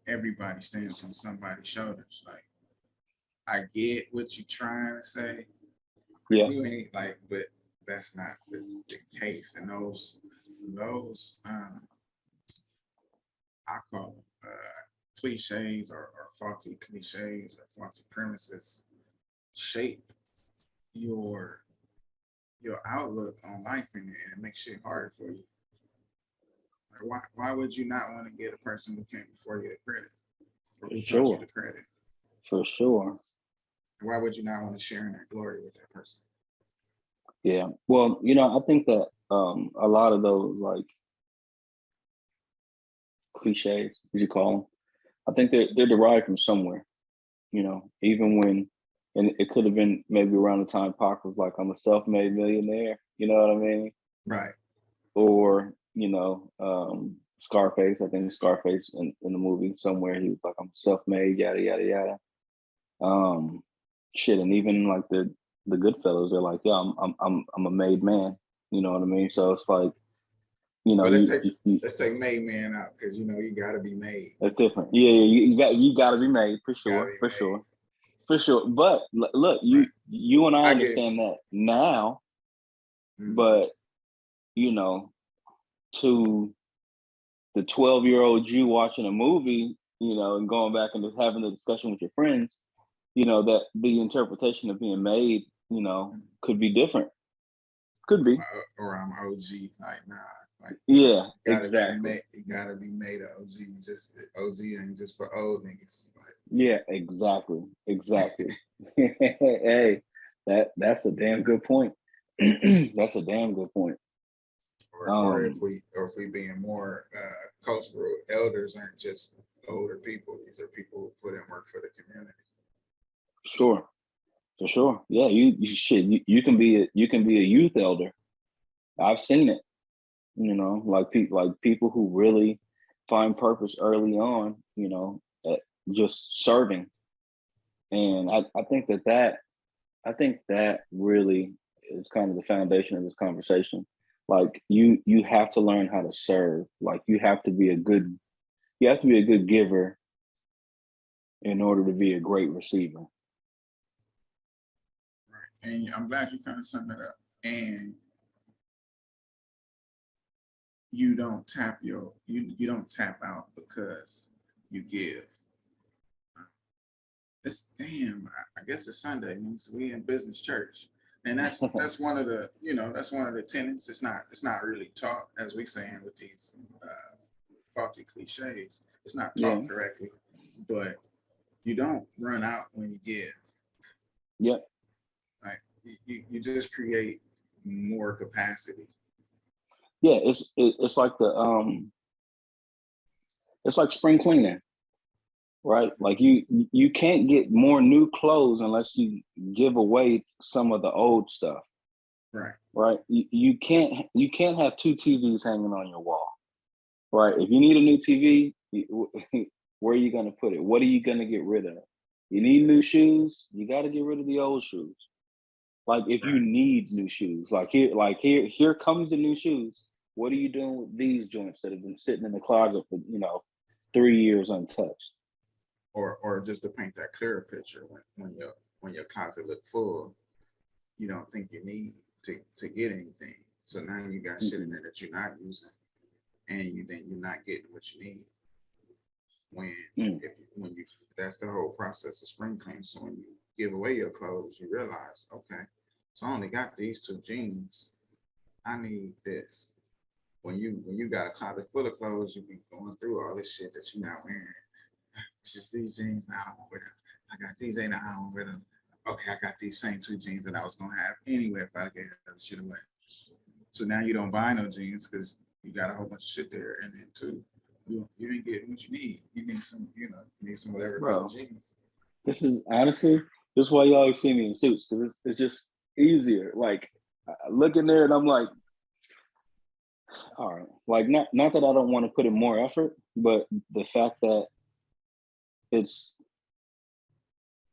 Speaker 1: everybody stands on somebody's shoulders. Like, I get what you're trying to say.
Speaker 2: Yeah.
Speaker 1: You ain't but that's not the case. And those I call them cliches or faulty cliches or faulty premises shape your outlook on life, and it makes shit harder for you. Like, why would you not want to get a person who came before you the credit? Or who taught you the credit?
Speaker 2: For sure.
Speaker 1: Why would you not want to share in that glory with that person?
Speaker 2: Yeah. Well, I think that a lot of those like cliches, as you call them, I think they're derived from somewhere. Even when, and it could have been maybe around the time Pac was like, I'm a self-made millionaire. You know what I mean?
Speaker 1: Right.
Speaker 2: Or, Scarface, I think Scarface in the movie somewhere, he was like, I'm self-made, yada, yada, yada. Shit. And even like the Goodfellas, they're like, yeah, I'm a made man. You know what I mean? So it's like,
Speaker 1: but let's take made man out, because you got to be made.
Speaker 2: That's different. Yeah, you got to be made for sure. But look, you and I understand that now, but to the 12-year-old you watching a movie, and going back and just having the discussion with your friends, that the interpretation of being made, could be different. Could be.
Speaker 1: Or I'm OG, like, nah. Like,
Speaker 2: yeah, exactly.
Speaker 1: You gotta be made an OG. Just OG ain't just for old niggas. Like,
Speaker 2: yeah, exactly. Hey, that's a damn good point. That's a damn good point.
Speaker 1: Or if we being more cultural, elders aren't just older people. These are people who put in work for the community.
Speaker 2: Sure, for sure. Yeah, you can be a youth elder. I've seen it. Like people who really find purpose early on. Just serving, and I think that really is kind of the foundation of this conversation. Like you have to learn how to serve. Like you have to be a good giver in order to be a great receiver.
Speaker 1: Right. And I'm glad you kind of summed it up. And you don't tap out because you give. It's I guess it's Sunday means we in business church. And that's one of the, that's one of the tenets. It's not really taught, as we saying with these faulty cliches. It's not taught correctly, but you don't run out when you give.
Speaker 2: Yep.
Speaker 1: Like you just create more capacity.
Speaker 2: Yeah, it's like it's like spring cleaning, right? Like you can't get more new clothes unless you give away some of the old stuff.
Speaker 1: Right.
Speaker 2: Right. You can't have two TVs hanging on your wall. Right. If you need a new TV, where are you going to put it? What are you going to get rid of? You need new shoes. You got to get rid of the old shoes. Like if you need new shoes, here comes the new shoes. What are you doing with these joints that have been sitting in the closet for 3 years untouched?
Speaker 1: Or just to paint that clearer picture, when your closet look full, you don't think you need to get anything. So now you got shit in there that you're not using, and you're not getting what you need. When that's the whole process of spring cleaning. So when you give away your clothes, you realize, okay, so I only got these 2 jeans. I need this. When you got a closet full of clothes, you be going through all this shit that you're not wearing. I got these jeans now, I don't wear them. I got these, I don't wear them. Okay, I got these same 2 jeans that I was gonna have anyway if I gave that shit away. So now you don't buy no jeans because you got a whole bunch of shit there, and then 2, you didn't get what you need. You need some, whatever.
Speaker 2: Bro,
Speaker 1: jeans.
Speaker 2: This is honestly, this is why you always see me in suits, because it's just easier. Like I look in there and I'm like, all right, like not that I don't want to put in more effort, but the fact that it's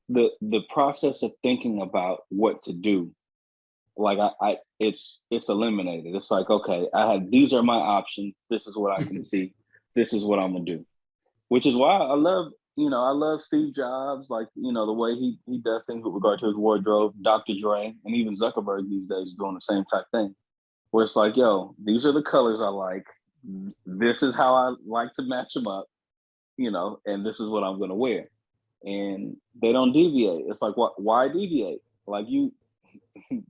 Speaker 2: the process of thinking about what to do, like it's eliminated. It's like, okay, these are my options. This is what I can see. This is what I'm gonna do. Which is why I love Steve Jobs, like, the way he does things with regard to his wardrobe, Dr. Dre, and even Zuckerberg these days is doing the same type thing. Where it's like, yo, these are the colors I like. This is how I like to match them up, and this is what I'm going to wear. And they don't deviate. It's like, why deviate? Like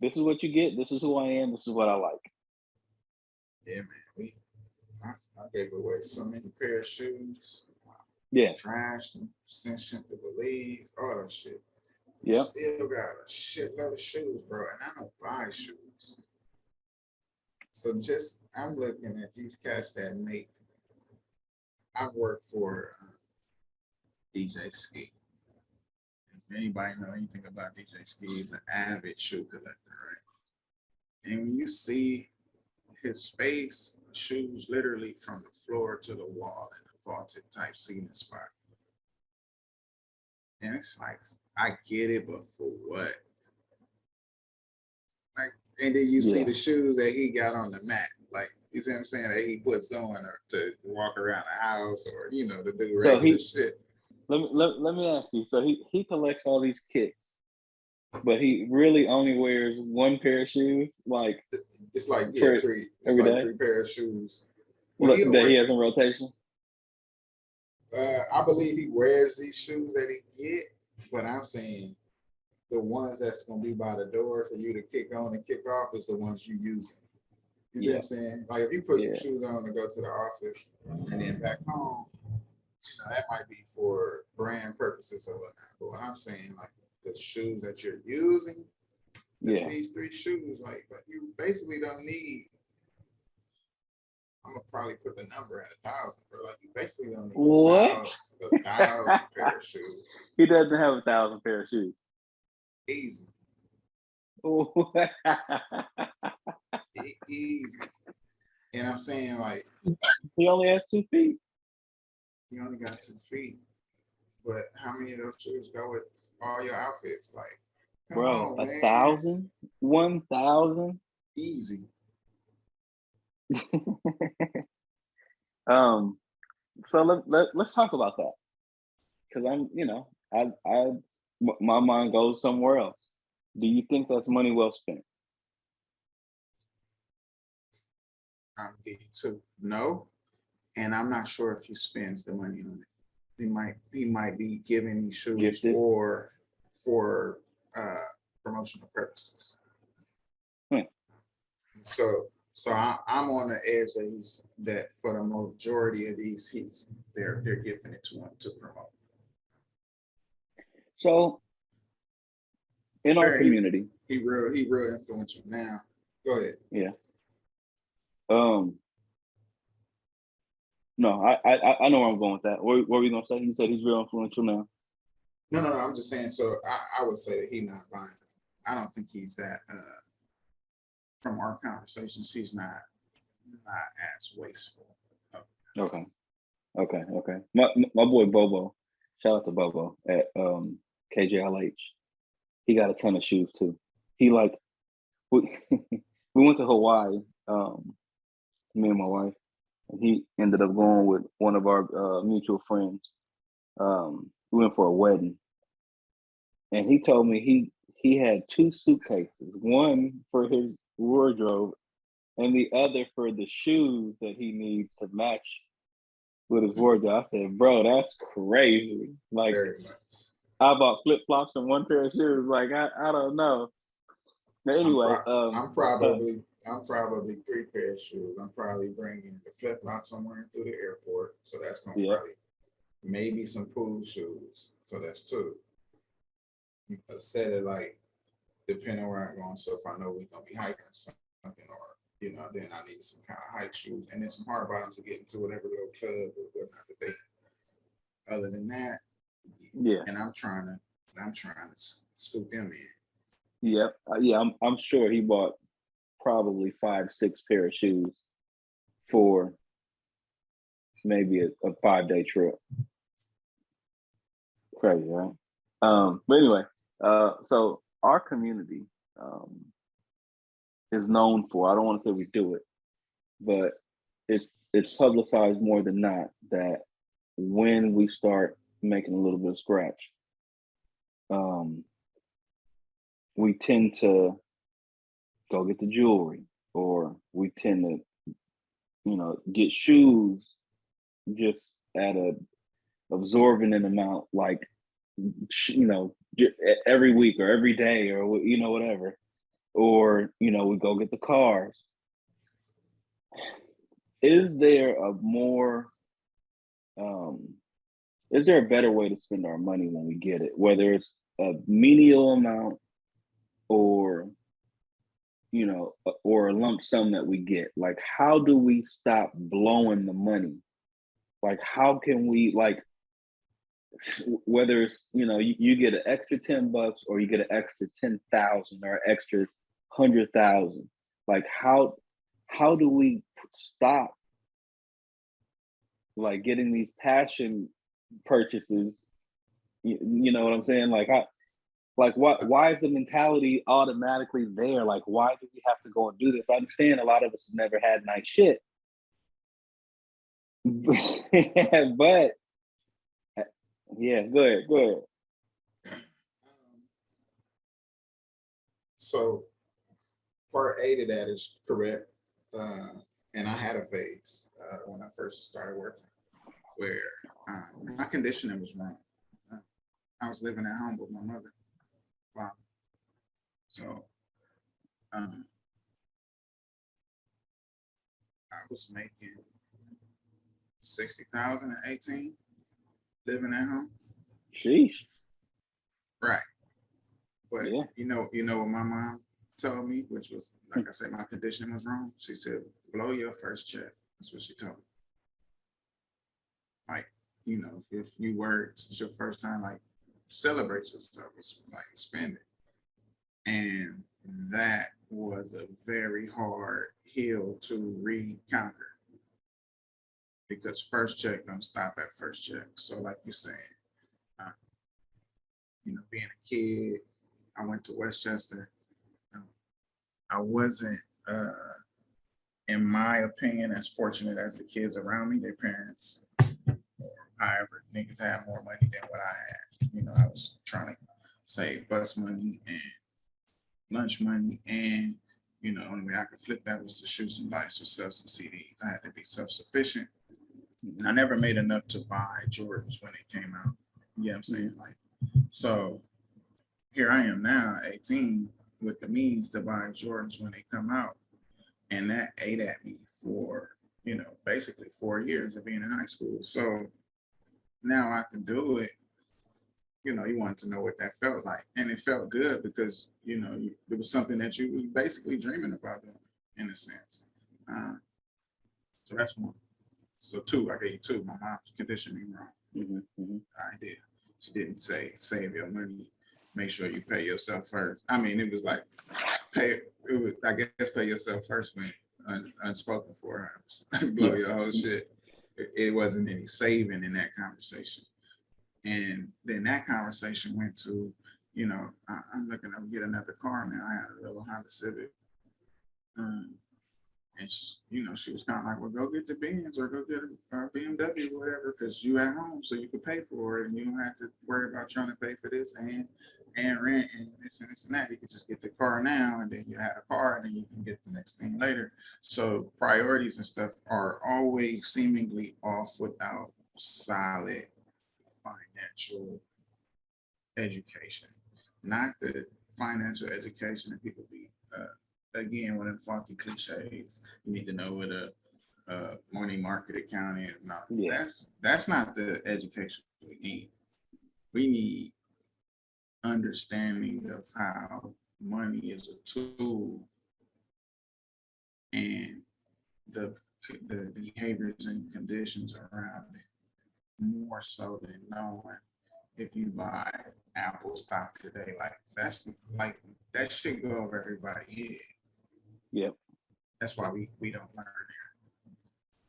Speaker 2: this is what you get. This is who I am. This is what I like.
Speaker 1: Yeah, man. I gave away so many pair of shoes.
Speaker 2: Yeah.
Speaker 1: Trashed them, sent shit to Belize, all that shit.
Speaker 2: Yeah.
Speaker 1: Still got a shitload of shoes, bro, and I don't buy shoes. So I'm looking at these cats that make. I've worked for DJ Ski. If anybody know anything about DJ Ski, he's an avid shoe collector, right? And when you see his space, shoes literally from the floor to the wall in a vaulted type seating spot. And it's like, I get it, but for what? Like, and then you see the shoes that he got on the mat. Like, you see what I'm saying? That he puts on to walk around the house or, to do regular shit.
Speaker 2: Let me ask you. So he collects all these kits, but he really only wears one pair of shoes. Like
Speaker 1: it's like three. It's
Speaker 2: every
Speaker 1: like
Speaker 2: day?
Speaker 1: 3 pair of shoes.
Speaker 2: Well, that he has in rotation.
Speaker 1: I believe he wears these shoes that he get, but I'm saying the ones that's gonna be by the door for you to kick on and kick off is the ones you using. You see what I'm saying? Like if you put some shoes on to go to the office and then back home, that might be for brand purposes or whatnot. But what I'm saying, like the shoes that you're using, these 3 shoes, like you basically don't need. I'm gonna probably put the number at 1,000, bro. Like you basically don't need 1,000 pair of shoes.
Speaker 2: He doesn't have 1,000 pair of shoes.
Speaker 1: Easy. Easy. And I'm saying, like,
Speaker 2: he only has 2 feet.
Speaker 1: He only got 2 feet. But how many of those shoes go with all your outfits? Like,
Speaker 2: bro, 1,000? 1,000?
Speaker 1: Easy.
Speaker 2: So let's talk about that, because my mind goes somewhere else. Do you think that's money well spent?
Speaker 1: I'm D2. No, and I'm not sure if he spends the money on it. He might be giving me shoes
Speaker 2: Gifted?
Speaker 1: for promotional purposes. So I'm on the edge that for the majority of these, they're giving it to him to promote.
Speaker 2: So in our community,
Speaker 1: he real influential now. Go ahead.
Speaker 2: Yeah. No, I know where I'm going with that. What were you gonna say? You said he's real influential now.
Speaker 1: No. I'm just saying. So I would say that he's not buying. I don't think he's that. From our conversations, he's not as wasteful.
Speaker 2: Okay. My boy Bobo, shout out to Bobo at KJLH. He got a ton of shoes too. He we went to Hawaii, me and my wife, and he ended up going with one of our mutual friends. We went for a wedding, and he told me he had 2 suitcases, one for his wardrobe and the other for the shoes that he needs to match with his wardrobe. I said, bro, that's crazy. Like,
Speaker 1: very much.
Speaker 2: I bought flip-flops and 1 pair of shoes. Like, I don't know. But anyway,
Speaker 1: I'm probably 3 pairs of shoes. I'm probably bringing the flip-flops I'm wearing through the airport. So that's going to probably maybe some pool shoes. So that's 2. A set of, like, depending on where I'm going. So if I know we're going to be hiking or something, or, then I need some kind of hike shoes and then some hard bottoms to get into whatever little club or whatnot that they. Other than that, and I'm trying to scoop them in.
Speaker 2: Yep. I'm sure he bought probably 5-6 pair of shoes for maybe a 5-day trip. Crazy, right? But anyway, so our community is known for, I don't want to say we do it, but it's publicized more than not that when we start making a little bit of scratch, we tend to go get the jewelry, or we tend to, get shoes just at a absorbent amount, like, every week or every day or, whatever. Or, we go get the cars. Is there is there a better way to spend our money when we get it? Whether it's a menial amount or, or a lump sum that we get. Like, how do we stop blowing the money? Like, how can we, like, whether it's, you get an extra $10 or you get an extra 10,000 or extra 100,000, like, how do we stop, like, getting these passion purchases? You know what I'm saying? Like, why is the mentality automatically there? Like, why do we have to go and do this? I understand a lot of us have never had nice shit, but yeah, go ahead.
Speaker 1: So part A to that is correct. And I had a phase when I first started working where my conditioning was wrong. I was living at home with my mother. Wow. So I was making 60,000 at 18, living at home.
Speaker 2: Sheesh.
Speaker 1: Right. But you know what my mom told me, which was, like I said, my conditioning was wrong. She said, blow your first check. That's what she told me. Like, if you worked, it's your first time, like, celebrate yourself, like, spend it. And that was a very hard hill to reconquer, because first check don't stop at first check. So like you're saying, being a kid, I went to Westchester. I wasn't in my opinion, as fortunate as the kids around me, their parents, however, niggas had more money than what I had. You know, I was trying to save bus money and lunch money, and you know, the only way I could flip that was to shoot some lights or sell some CDs. I had to be self-sufficient. I never made enough to buy Jordans when they came out. You know what I'm saying? Like, so here I am now, 18, with the means to buy Jordans when they come out. And that ate at me for, you know, basically 4 years of being in high school. So now I can do it. You know, you wanted to know what that felt like. And it felt good because, you know, it was something that you were basically dreaming about doing, in a sense. So that's one. So two, I gave you two. My mom conditioned me wrong. I did. She didn't say, save your money, make sure you pay yourself first. I mean, it was like, I guess pay yourself first when unspoken for her. Blow your whole shit. It wasn't any saving in that conversation. And then that conversation went to, you know, I'm looking to get another car now. I had a little Honda Civic. And she, you know, she was kind of like, well, go get the Benz or go get a BMW or whatever, because you at home, so you could pay for it, and you don't have to worry about trying to pay for this and rent and this and that. You could just get the car now, and then you have a car, and then you can get the next thing later. So priorities and stuff are always seemingly off without solid financial education. Not the financial education that people be again, one of the faulty cliches. You need to know what a money market account is. No, that's not the education we need. We need understanding of how money is a tool and the behaviors and conditions around it, more so than knowing if you buy Apple stock today, like that's like that shit go over everybody's head.
Speaker 2: Yep.
Speaker 1: That's why we don't learn there.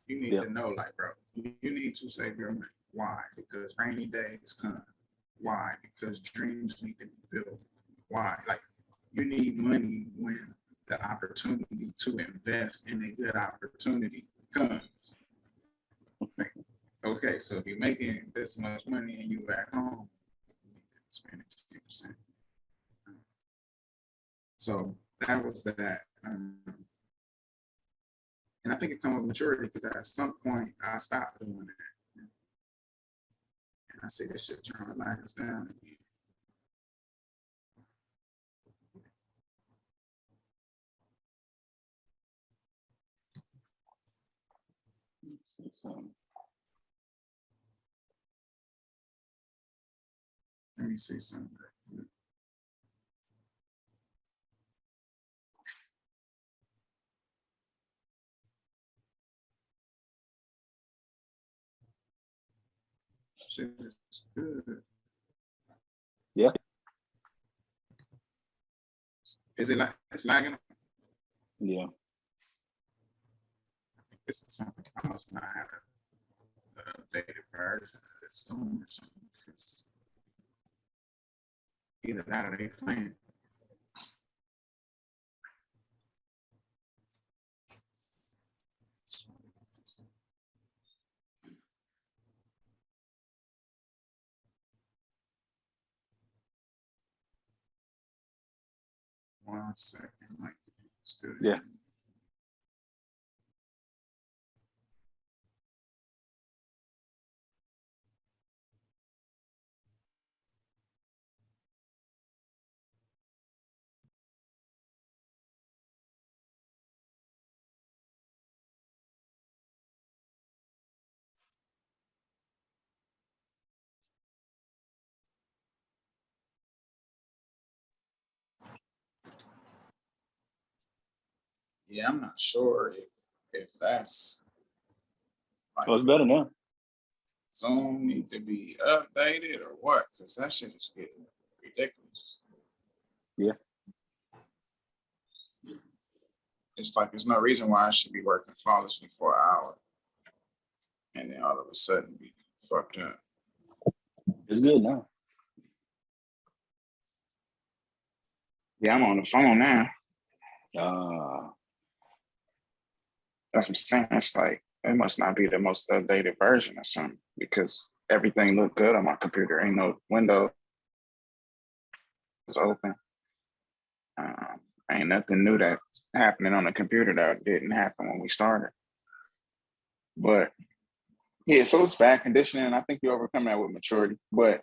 Speaker 1: You need to know, like, bro, you need to save your money. Why? Because rainy days come. Why? Because dreams need to be built. Why? Like, you need money when the opportunity to invest in a good opportunity comes. Like, okay, so if you're making this much money and you back home, you need to spend 10%. So that was that. And I think it comes with maturity, because at some point I stopped doing that. And I say this shit trying to lag us down again. Let me see something. Shit is good.
Speaker 2: Yeah.
Speaker 1: Is it like it's lagging?
Speaker 2: Yeah.
Speaker 1: I think this is something I must not have an updated version of this song or something. Either that or they playing. One second, like still.
Speaker 2: Yeah.
Speaker 1: Yeah, I'm not sure if that's like,
Speaker 2: oh, it's better now.
Speaker 1: Zoom need to be updated or what? Because that shit is getting ridiculous.
Speaker 2: Yeah.
Speaker 1: It's like there's no reason why I should be working flawlessly for an hour and then all of a sudden be fucked up.
Speaker 2: It's good now.
Speaker 1: Yeah, I'm on the phone now. that's what I'm saying. It's like, it must not be the most updated version or something, because everything looked good on my computer. Ain't no window was open. Ain't nothing new that's happening on the computer that didn't happen when we started. But yeah, so it's bad conditioning. And I think you overcome that with maturity. But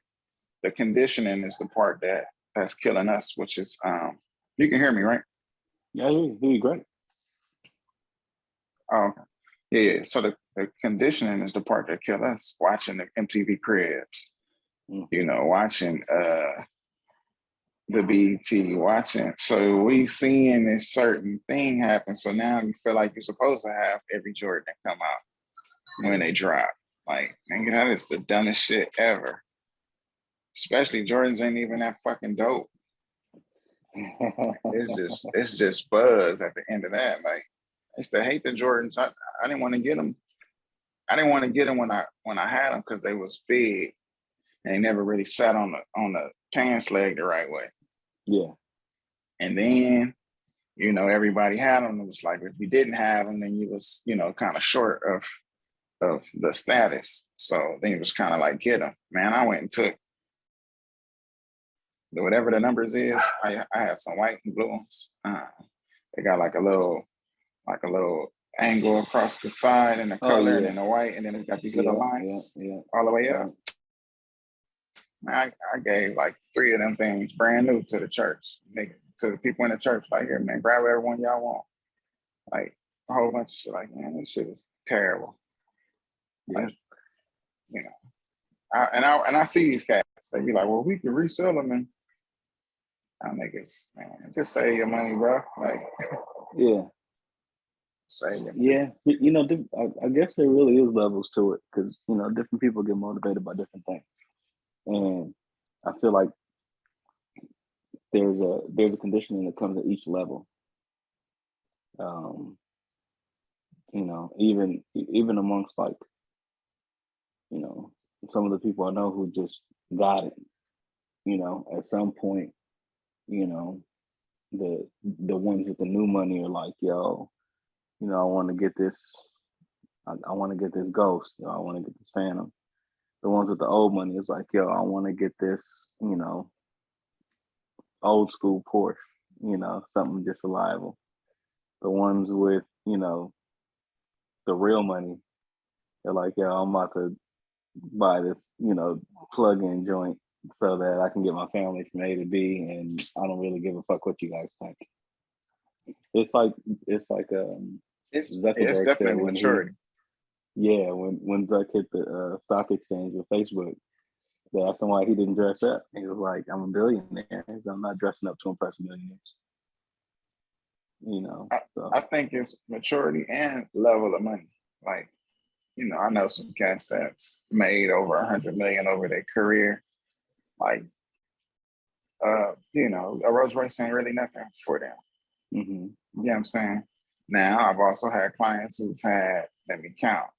Speaker 1: the conditioning is the part that's killing us, which is you can hear me, right?
Speaker 2: Yeah, you do great.
Speaker 1: Oh, yeah. So the conditioning is the part that kills us. Watching the MTV Cribs, you know, watching the BET, watching. So we seeing this certain thing happen. So now you feel like you're supposed to have every Jordan that come out when they drop. Like, man, that is the dumbest shit ever. Especially Jordans ain't even that fucking dope. It's just buzz at the end of that. Like, I used to hate the Jordans. I didn't want to get them. I didn't want to get them when I had them because they was big and they never really sat on the pants leg the right way.
Speaker 2: Yeah.
Speaker 1: And then, you know, everybody had them. It was like, if you didn't have them, then you was, you know, kind of short of the status. So then it was kind of like, get them. Man, I went and took whatever the numbers is. I had some white and blue ones. They got like a little angle across the side and the color, and then the white, and then it's got these little lines all the way up. Man, I gave like 3 of them things brand new to the church, to the people in the church. Like, here, man, grab whatever one y'all want. Like, a whole bunch of shit. Like, man, this shit is terrible. Like, you know, and I see these cats. They be like, well, we can resell them, and I niggas, man, just save your money, bro. Like,
Speaker 2: yeah.
Speaker 1: Save your money.
Speaker 2: Yeah, you know, I guess there really is levels to it, because, you know, different people get motivated by different things. And I feel like there's a conditioning that comes at each level. You know, even amongst, like, you know, some of the people I know who just got it, you know, at some point, you know, the ones with the new money are like, yo, you know, I want to get this Ghost, you know, I want to get this Phantom. The ones with the old money is like, yo, I want to get this, you know, old school Porsche, you know, something just reliable. The ones with, you know, the real money, they're like, yo, I'm about to buy this, you know, plug-in joint so that I can get my family from A to B, and I don't really give a fuck what you guys think. It's like it's
Speaker 1: definitely maturity.
Speaker 2: When Zuck hit the stock exchange with Facebook, they asked him why he didn't dress up. He was like, I'm a billionaire. I'm not dressing up to impress millionaires. You know,
Speaker 1: I think it's maturity and level of money. Like, you know, I know some cats that's made over 100 million over their career. Like, you know, a Rolls Royce ain't really nothing for them.
Speaker 2: Mm-hmm.
Speaker 1: You know what I'm saying? Now, I've also had clients who've had, let me count,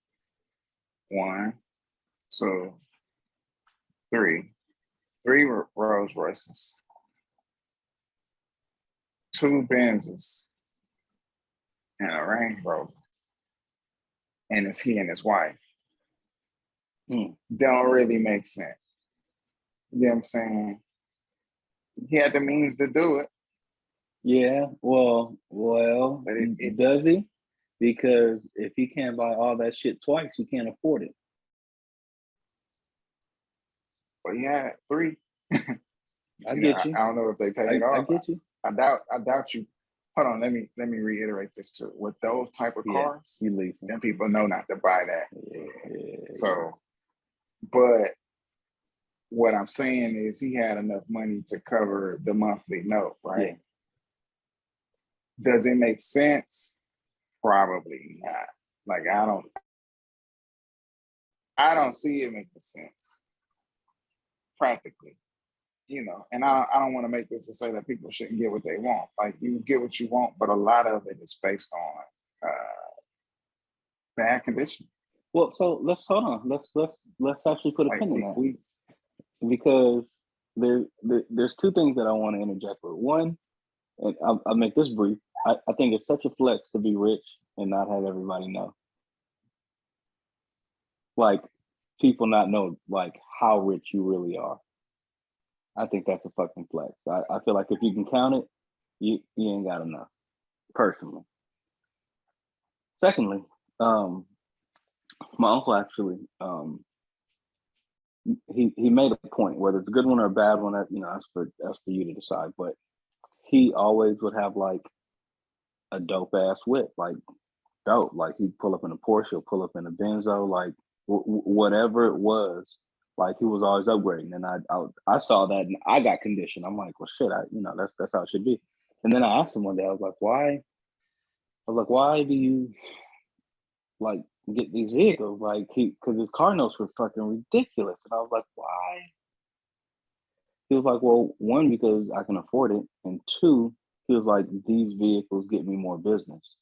Speaker 1: 1, 2, 3 Rolls Royces, 2 Benzes, and a Range Rover. And it's he and his wife. Don't really make sense. You know what I'm saying? He had the means to do it.
Speaker 2: Yeah, well, does he? Because if he can't buy all that shit twice, he can't afford it.
Speaker 1: But he had 3.
Speaker 2: I get you.
Speaker 1: I don't know if they paid it off.
Speaker 2: I get you.
Speaker 1: I doubt you. Hold on, let me reiterate this too. With those type of cars, then people know not to buy that. Yeah. So, but what I'm saying is he had enough money to cover the monthly note, right? Yeah. Does it make sense? Probably not. Like, I don't see it making sense practically. You know, and I don't want to make this to say that people shouldn't get what they want. Like, you get what you want, but a lot of it is based on bad condition.
Speaker 2: Well, so let's hold on. Let's actually put a pin in that, because there's 2 things that I want to interject with. One, and I'll make this brief. I think it's such a flex to be rich and not have everybody know. Like, people not know like how rich you really are. I think that's a fucking flex. I feel like if you can count it, you ain't got enough, personally. Secondly, my uncle actually, he made a point, whether it's a good one or a bad one, that's for you to decide. But he always would have like a dope ass whip, like dope. Like he'd pull up in a Porsche, he'll pull up in a Benzo, like whatever it was. Like he was always upgrading, and I saw that, and I got conditioned. I'm like, well, shit, that's how it should be. And then I asked him one day, I was like, why do you like get these vehicles? Like because his car notes were fucking ridiculous, and I was like, why? He was like, well, one, because I can afford it, and two, he was like, these vehicles get me more business.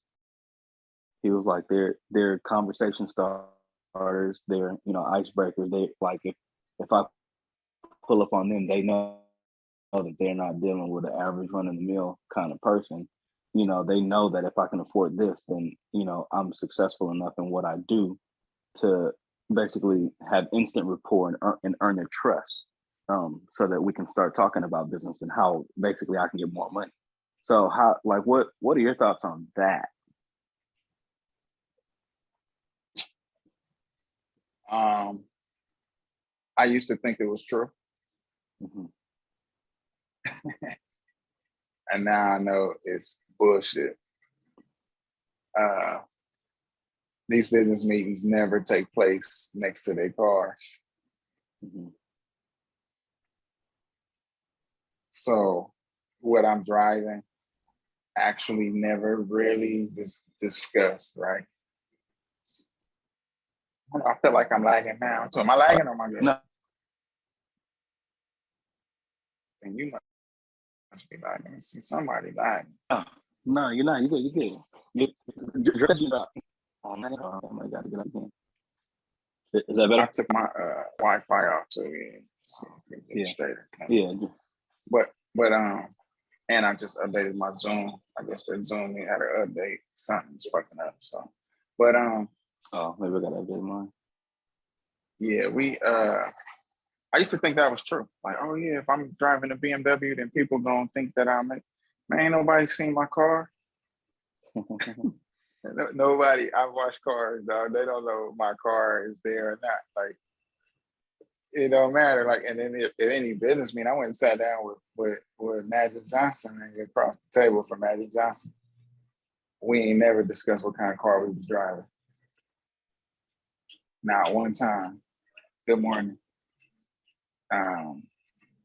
Speaker 2: He was like, they're conversation starters, they're icebreakers. They like if I pull up on them, they know that they're not dealing with an average run-of-the-mill kind of person. They know that if I can afford this, then I'm successful enough in what I do to basically have instant rapport and earn their trust, so that we can start talking about business and how basically I can get more money. So what are your thoughts on that?
Speaker 1: I used to think it was true.
Speaker 2: Mm-hmm.
Speaker 1: And now I know it's bullshit. These business meetings never take place next to their cars.
Speaker 2: Mm-hmm.
Speaker 1: So what I'm driving actually never really discussed, right? I feel like I'm lagging now. So am I lagging or am I good?
Speaker 2: No.
Speaker 1: And you must be lagging. I see somebody lagging.
Speaker 2: No, you're not. You're good. You're good. Oh man, I gotta get up again. Is that better?
Speaker 1: I took my Wi-Fi off too. Yeah. Straighter.
Speaker 2: Yeah.
Speaker 1: But and I just updated my Zoom. I guess that Zoom had an update. Something's fucking up. So, but
Speaker 2: oh, maybe I gotta update mine.
Speaker 1: Yeah, I used to think that was true. Like, oh yeah, if I'm driving a BMW, then people gonna think that man, ain't nobody seen my car. Nobody. I watch cars, dog. They don't know if my car is there or not. Like, it don't matter. Like, and then if any business meeting, I went and sat down with Magic Johnson and across the table from Magic Johnson. We ain't never discussed what kind of car we was driving. Not one time. Good morning.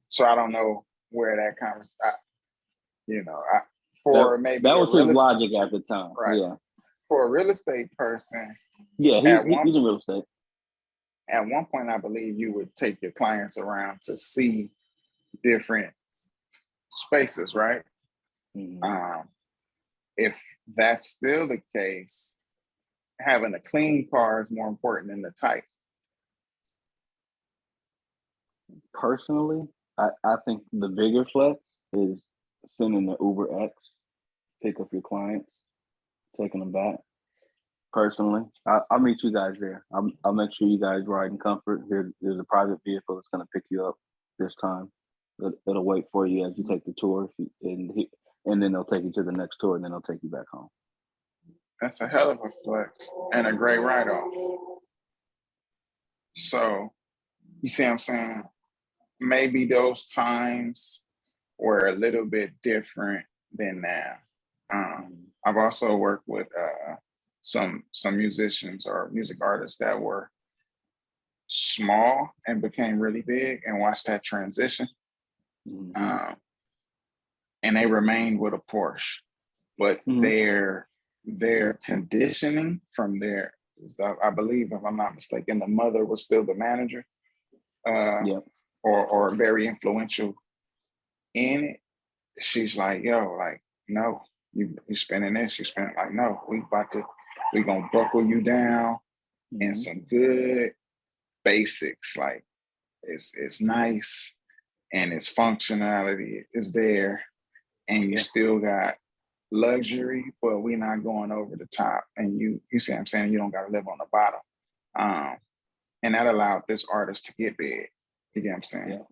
Speaker 1: So I don't know where that conversation.
Speaker 2: That was his logic at the time, right? Yeah.
Speaker 1: For a real estate person,
Speaker 2: yeah, he's in real estate.
Speaker 1: At one point, I believe you would take your clients around to see different spaces, right?
Speaker 2: Mm-hmm.
Speaker 1: If that's still the case, having a clean car is more important than the type.
Speaker 2: Personally, I think the bigger flex is sending the Uber X, pick up your clients, taking them back. Personally, I'll meet you guys there. I'll make sure you guys ride in comfort. There's a private vehicle that's going to pick you up this time. It'll wait for you as you take the tour, and then they'll take you to the next tour, and then they'll take you back home.
Speaker 1: That's a hell of a flex and a great write-off. So, you see what I'm saying? Maybe those times were a little bit different than now. I've also worked with some musicians or music artists that were small and became really big and watched that transition. Mm-hmm. And they remained with a Porsche, but mm-hmm. their conditioning from their, I believe, if I'm not mistaken, the mother was still the manager, or very influential in it. She's like, yo, like, no, you spending this, you spending, like, no, we gonna buckle you down mm-hmm. in some good basics. Like, it's nice and its functionality is there, and you still got
Speaker 3: luxury, but we're not going over the top. And you see what I'm saying? You don't got to live on the bottom. And that allowed this artist to get big. You get what I'm saying?
Speaker 2: Yeah.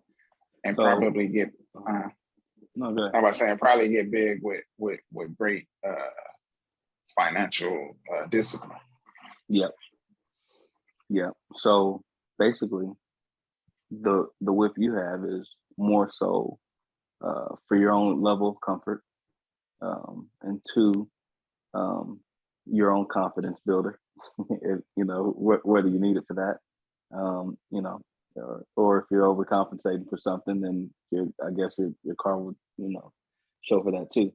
Speaker 3: And probably get,
Speaker 2: no, go ahead.
Speaker 3: I'm about saying probably get big with great financial discipline.
Speaker 2: Yep. Yeah. So basically, the whip you have is more so for your own level of comfort, and two, your own confidence builder. If, you know, whether you need it for that, you know, or if you're overcompensating for something, then I guess your car would, you know, show for that too.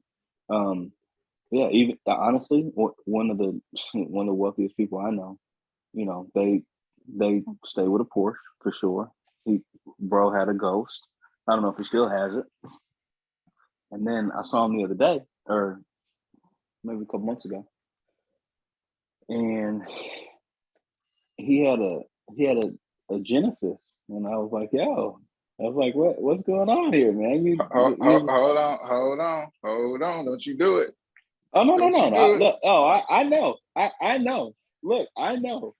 Speaker 2: Yeah, even honestly, one of the wealthiest people I know, you know, they stay with a Porsche for sure. Bro had a Ghost. I don't know if he still has it. And then I saw him the other day, or maybe a couple months ago, and he had a Genesis, and I was like, "Yo," I was like, "What's going on here, man?"
Speaker 3: Hold on! Don't you do it?
Speaker 2: Oh no! Look, I know. Look, I know.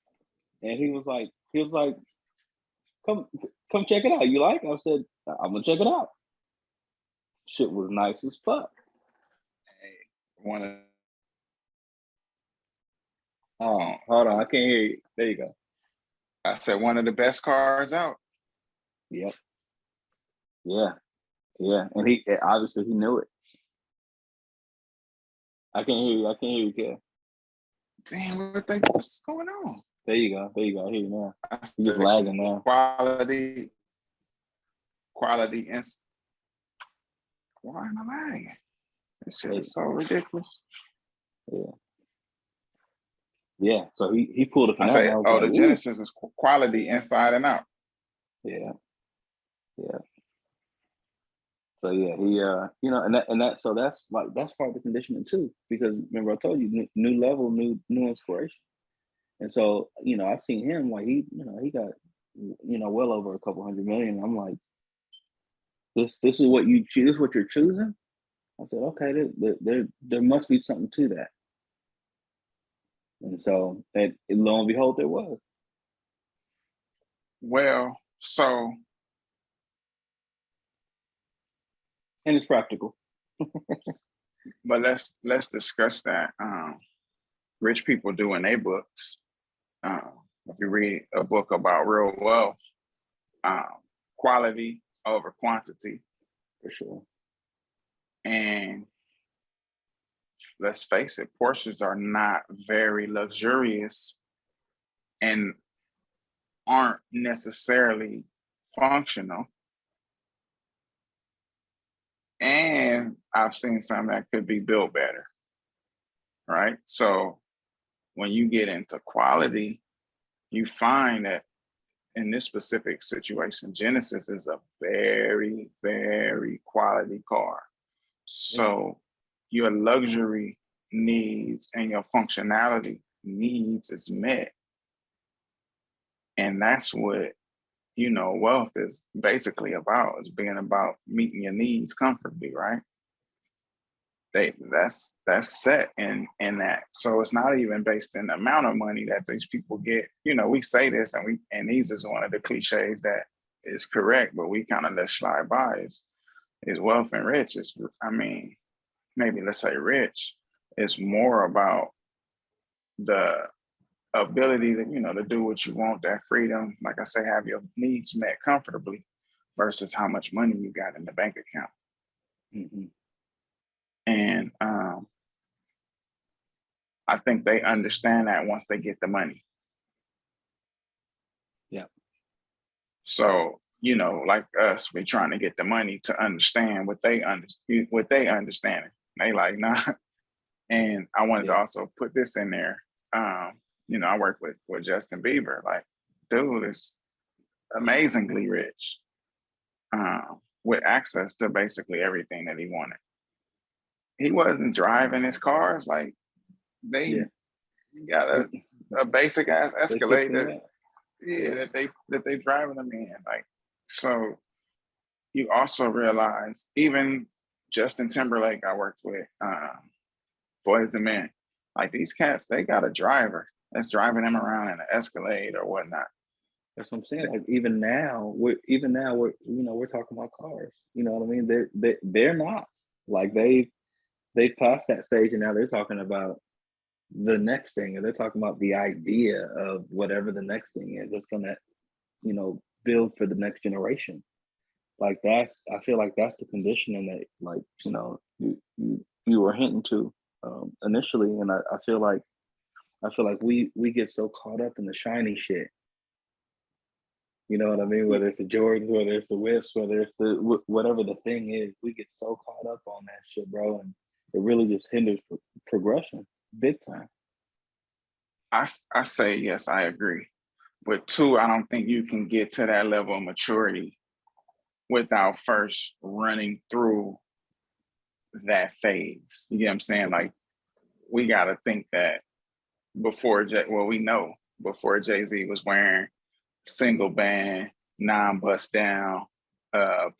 Speaker 2: And he was like, come check it out. You like it? I said, I'm gonna check it out. Shit was nice as fuck.
Speaker 3: Hey,
Speaker 2: hold on, I can't hear you. There you go.
Speaker 3: I said one of the best cars out.
Speaker 2: Yep. Yeah. And he obviously he knew it. I can't hear you, Kev.
Speaker 3: Damn, what's going on?
Speaker 2: There you go. I hear you now. You're just lagging now.
Speaker 3: Quality. Why am I lagging? This shit is so ridiculous.
Speaker 2: Yeah. So he pulled it from
Speaker 3: I say, the Genesis is quality inside and out.
Speaker 2: Yeah. So yeah, he you know, and that so that's part of the conditioning too, because remember I told you new level, new inspiration. And so, you know, I've seen him like he got, you know, well over a couple $100 million. I'm like, this is what you choose. This is what you're choosing. I said, okay, there must be something to that. And so, and lo and behold, there was.
Speaker 3: Well, so.
Speaker 2: And it's practical.
Speaker 3: But let's discuss that. Rich people do in their books. If you read a book about real wealth, quality over quantity,
Speaker 2: for sure.
Speaker 3: And let's face it, Porsches are not very luxurious and aren't necessarily functional. And I've seen some that could be built better, right? So when you get into quality, you find that in this specific situation, Genesis is a very, very quality car. So your luxury needs and your functionality needs is met. And that's what, you know, wealth is basically about, is being about meeting your needs comfortably, right? That's set in that. So it's not even based in the amount of money that these people get. You know, we say this and these is one of the cliches that is correct, but we kind of let slide by is wealth and rich. Maybe let's say rich is more about the ability to, you know, to do what you want, that freedom, like I say, have your needs met comfortably versus how much money you got in the bank account. Mm-hmm. And I think they understand that once they get the money.
Speaker 2: Yeah.
Speaker 3: So, you know, like us, we're trying to get the money to understand what they understand. They like, nah. And I wanted to also put this in there. You know, I work with Justin Bieber. Like, dude is amazingly rich, with access to basically everything that he wanted. He wasn't driving his cars like he got a basic ass Escalade that they driving them in. Like, so you also realize even Justin Timberlake I worked with, boys and men. Like these cats, they got a driver that's driving them around in an Escalade or whatnot.
Speaker 2: That's what I'm saying. Like even now we're talking about cars. You know what I mean? They're not like they passed that stage, and now they're talking about the next thing, and they're talking about the idea of whatever the next thing is that's gonna, build for the next generation. Like I feel like that's the conditioning that, like, you were hinting to initially, and I feel like we get so caught up in the shiny shit. You know what I mean? Whether it's the Jordans, whether it's the whips, whether it's the whatever the thing is, we get so caught up on that shit, bro, and it really just hinders progression big time.
Speaker 3: I say yes, I agree. But two, I don't think you can get to that level of maturity without first running through that phase. You get what I'm saying? Like, we got to think that before Jay-Z was wearing single band, non-bust down,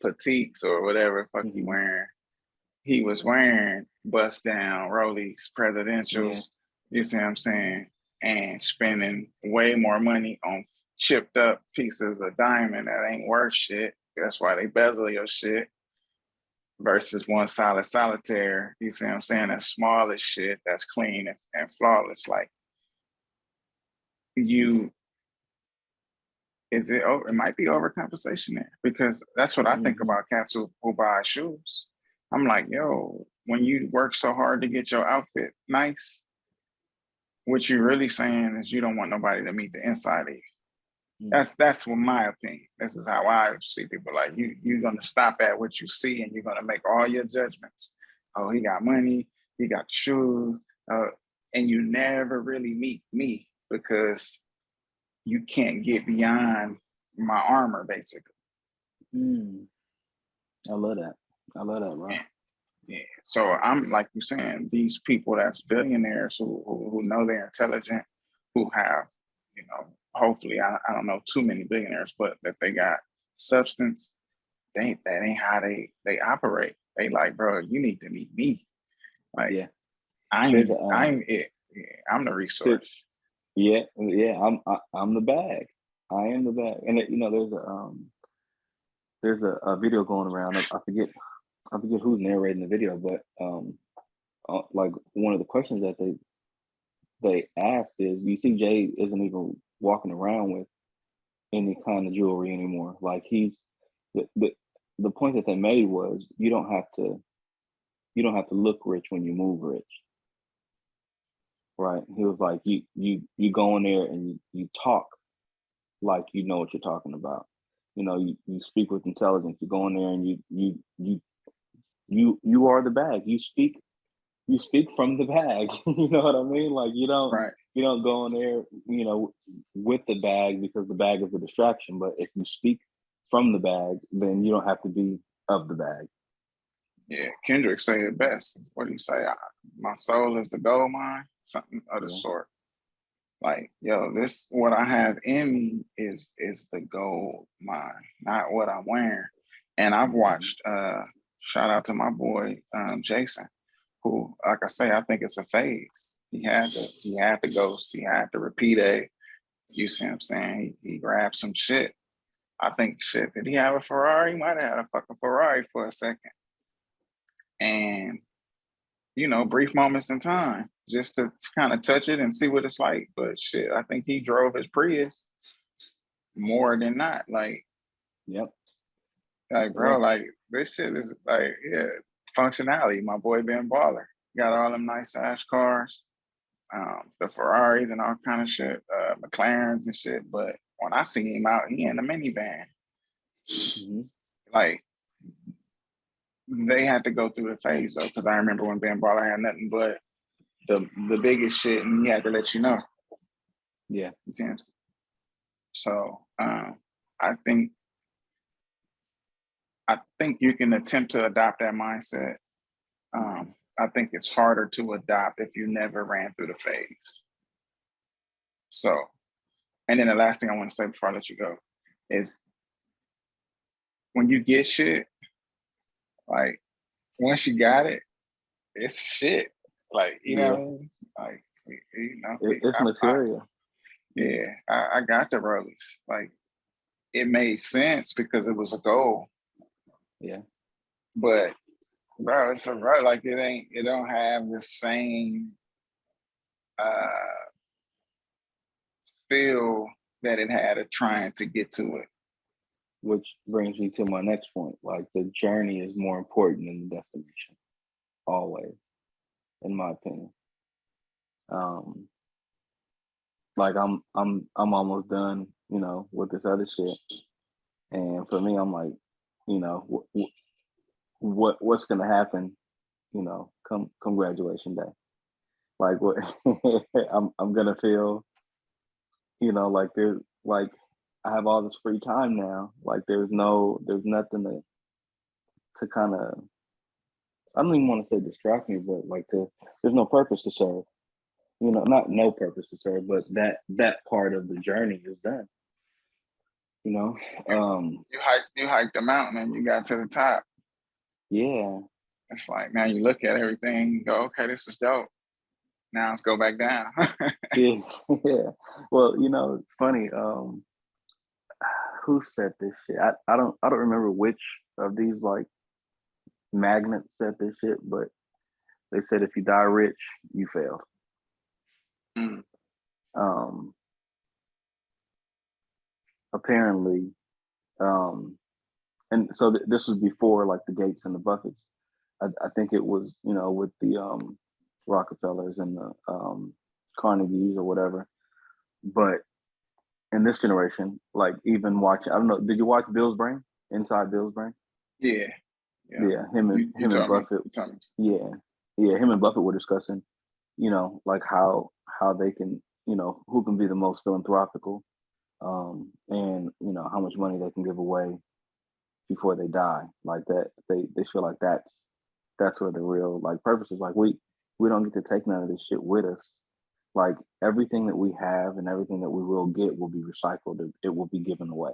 Speaker 3: petites or whatever the fuck he was wearing bust down Rolex presidentials, you see what I'm saying? And spending way more money on chipped up pieces of diamond that ain't worth shit. That's why they bezel your shit. Versus one solitaire, you see what I'm saying? That's small as shit, that's clean and flawless. Like, it might be overcompensation there, because that's what I think about cats who buy shoes. I'm like, yo, when you work so hard to get your outfit nice, what you're really saying is you don't want nobody to meet the inside of you. That's what my opinion. This is how I see people. Like, you're gonna stop at what you see, and you're gonna make all your judgments. Oh, he got money, he got shoes, and you never really meet me, because you can't get beyond my armor, basically.
Speaker 2: I love that, bro.
Speaker 3: Yeah. So I'm, like you're saying, these people that's billionaires who know they're intelligent, who have, hopefully, I don't know too many billionaires, but that they got substance, that ain't how they operate. They like, bro, you need to meet me. Like, I'm it. Yeah, I'm the resource.
Speaker 2: Yeah, I'm the bag. I am the bag. And there's a video going around. I forget who's narrating the video, but like one of the questions that they asked is, you see Jay isn't even walking around with any kind of jewelry anymore. Like, he's the point that they made was, you don't have to look rich when you move rich. Right. He was like, you go in there and you talk like you know what you're talking about. You speak with intelligence. You go in there and you are the bag. You speak from the bag. You know what I mean? Like, you don't go in there, with the bag, because the bag is a distraction. But if you speak from the bag, then you don't have to be of the bag.
Speaker 3: Yeah, Kendrick say it best. What do you say? My soul is the gold mine, something of the sort. Like, yo, this, what I have in me is the gold mine, not what I'm wearing. And I've watched, shout out to my boy Jason, who, like I say, I think it's a phase. He had the ghost, he had the repeat A. You see what I'm saying? He grabbed some shit. I think, shit, did he have a Ferrari? He might have had a fucking Ferrari for a second. And, brief moments in time just to kind of touch it and see what it's like. But shit, I think he drove his Prius more than not. Like,
Speaker 2: yep.
Speaker 3: Like, bro, like, this shit is like, functionality. My boy Ben Baller got all them nice ass cars, the Ferraris and all kind of shit, McLarens and shit. But when I see him out, he in a minivan. Like, they had to go through the phase though, because I remember when Ben Baller had nothing but the biggest shit, and he had to let you know.
Speaker 2: Yeah.
Speaker 3: So I think you can attempt to adopt that mindset. I think it's harder to adopt if you never ran through the phase. So, and then the last thing I want to say before I let you go is, when you get shit, like, once you got it, it's shit. Like, you know what I mean? Like, you know,
Speaker 2: it's material.
Speaker 3: I got the rollies. Like, it made sense because it was a goal.
Speaker 2: Yeah.
Speaker 3: But bro, it's a right, like it don't have the same feel that it had of trying to get to it.
Speaker 2: Which brings me to my next point. Like, the journey is more important than the destination. Always, in my opinion. Like I'm almost done, you know, with this other shit. And for me, I'm like, you know, what's gonna happen, you know, come graduation day. Like, what I'm gonna feel, you know, like there's like I have all this free time now. Like there's nothing to kind of, I don't even want to say distract me, but like there's no purpose to serve. You know, not no purpose to serve, but that part of the journey is done. You know,
Speaker 3: you hiked the mountain and you got to the top.
Speaker 2: Yeah.
Speaker 3: It's like now you look at everything, you go, okay, this is dope. Now let's go back down.
Speaker 2: Yeah. Well, you know, it's funny. Who said this shit? I don't remember which of these like magnets said this shit, but they said if you die rich, you failed.
Speaker 3: Mm.
Speaker 2: Apparently, and so this was before like the Gates and the Buffetts. I think it was, you know, with the Rockefellers and the Carnegies or whatever. But in this generation, like even watching, I don't know, did you watch Bill's Brain? Inside Bill's Brain?
Speaker 3: Yeah.
Speaker 2: Him and Buffett. Him and Buffett were discussing, you know, like how they can, you know, who can be the most philanthropical, and you know how much money they can give away before they die. Like that, they feel like that's where the real like purpose is. Like we don't get to take none of this shit with us. Like everything that we have and everything that we will get will be recycled. It will be given away.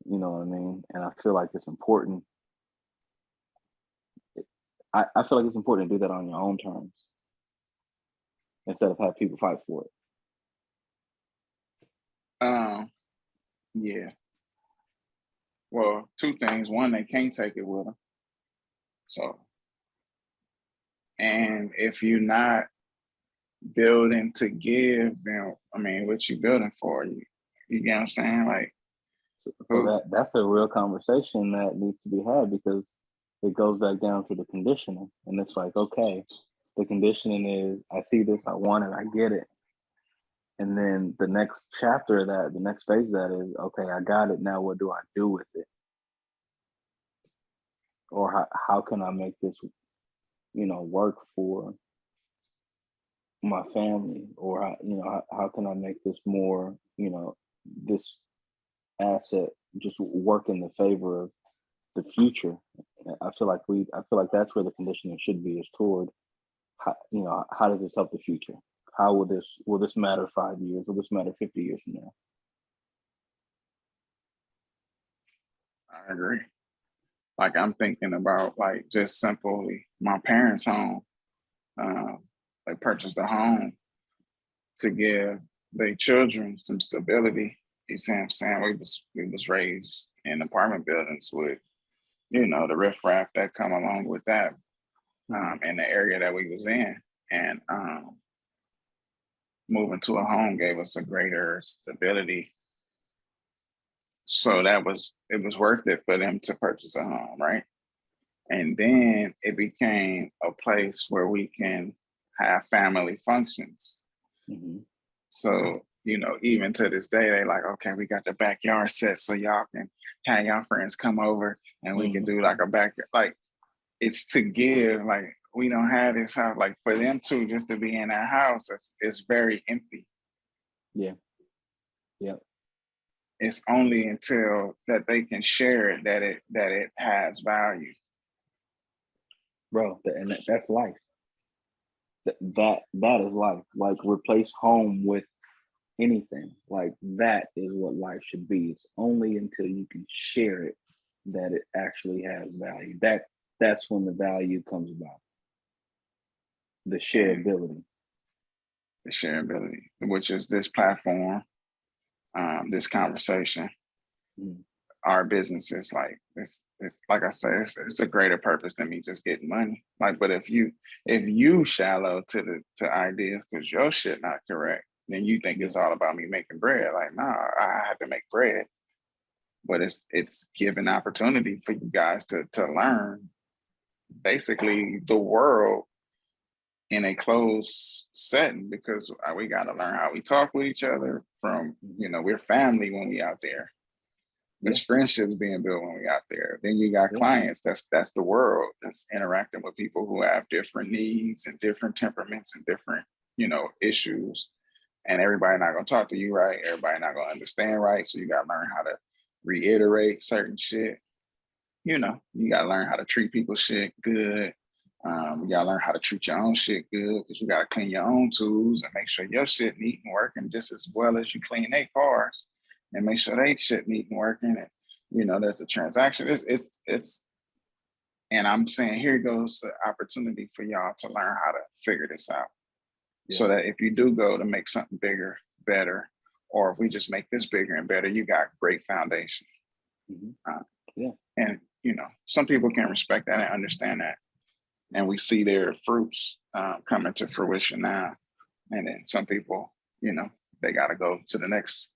Speaker 2: You know what I mean? And I feel like it's important. I feel like it's important to do that on your own terms instead of have people fight for it.
Speaker 3: Yeah. Well, two things. One, they can't take it with them. So, and if you're not building to give, then I mean, what you building for? You get what I'm saying? Like,
Speaker 2: so that's a real conversation that needs to be had, because it goes back down to the conditioning. And it's like, okay, the conditioning is I see this, I want it, I get it. And then the next chapter of that, the next phase of that is, okay, I got it. Now what do I do with it? Or how can I make this, you know, work for my family? Or how can I make this more, you know, this asset just work in the favor of the future? I feel like that's where the conditioning should be, is toward how does this help the future? How will this matter 5 years? Will this matter 50 years from now?
Speaker 3: I agree. Like I'm thinking about like just simply my parents' home. They purchased a home to give their children some stability. You see what I'm saying? We was raised in apartment buildings with, you know, the riffraff that come along with that, in the area that we was in. And moving to a home gave us a greater stability. So it was worth it for them to purchase a home, right? And then it became a place where we can have family functions.
Speaker 2: Mm-hmm.
Speaker 3: So, you know, even to this day, they like, okay, we got the backyard set so y'all can have y'all friends come over and we can do like a backyard. Like, it's to give, like, we don't have this house. Like, for them to just to be in that house, it's very empty.
Speaker 2: Yeah.
Speaker 3: It's only until that they can share it that it has value.
Speaker 2: Bro, and that's life. That is life. Like, replace home with anything. Like, that is what life should be. It's only until you can share it that it actually has value. That's when the value comes about. The shareability.
Speaker 3: The shareability, which is this platform, this conversation, our businesses. Like it's like I said, it's a greater purpose than me just getting money. Like, but if you shallow to ideas because your shit not correct, then you think it's all about me making bread. Like, nah, I have to make bread. But it's giving opportunity for you guys to learn basically the world in a closed setting, because we got to learn how we talk with each other. From, we're family when we out there. There's friendships being built when we out there. Then you got clients. That's the world that's interacting with people who have different needs and different temperaments and different, issues. And everybody not gonna talk to you right. Everybody not gonna understand right. So you gotta learn how to reiterate certain shit. You gotta learn how to treat people's shit good. You gotta learn how to treat your own shit good, because you gotta clean your own tools and make sure your shit neat and working just as well as you clean their cars, and make sure they shit neat and working. And there's a transaction. It's and I'm saying, here goes the opportunity for y'all to learn how to figure this out. So that if you do go to make something bigger, better, or if we just make this bigger and better, you got great foundation. And some people can respect that and understand that, and we see their fruits coming to fruition now. And then some people, they got to go to the next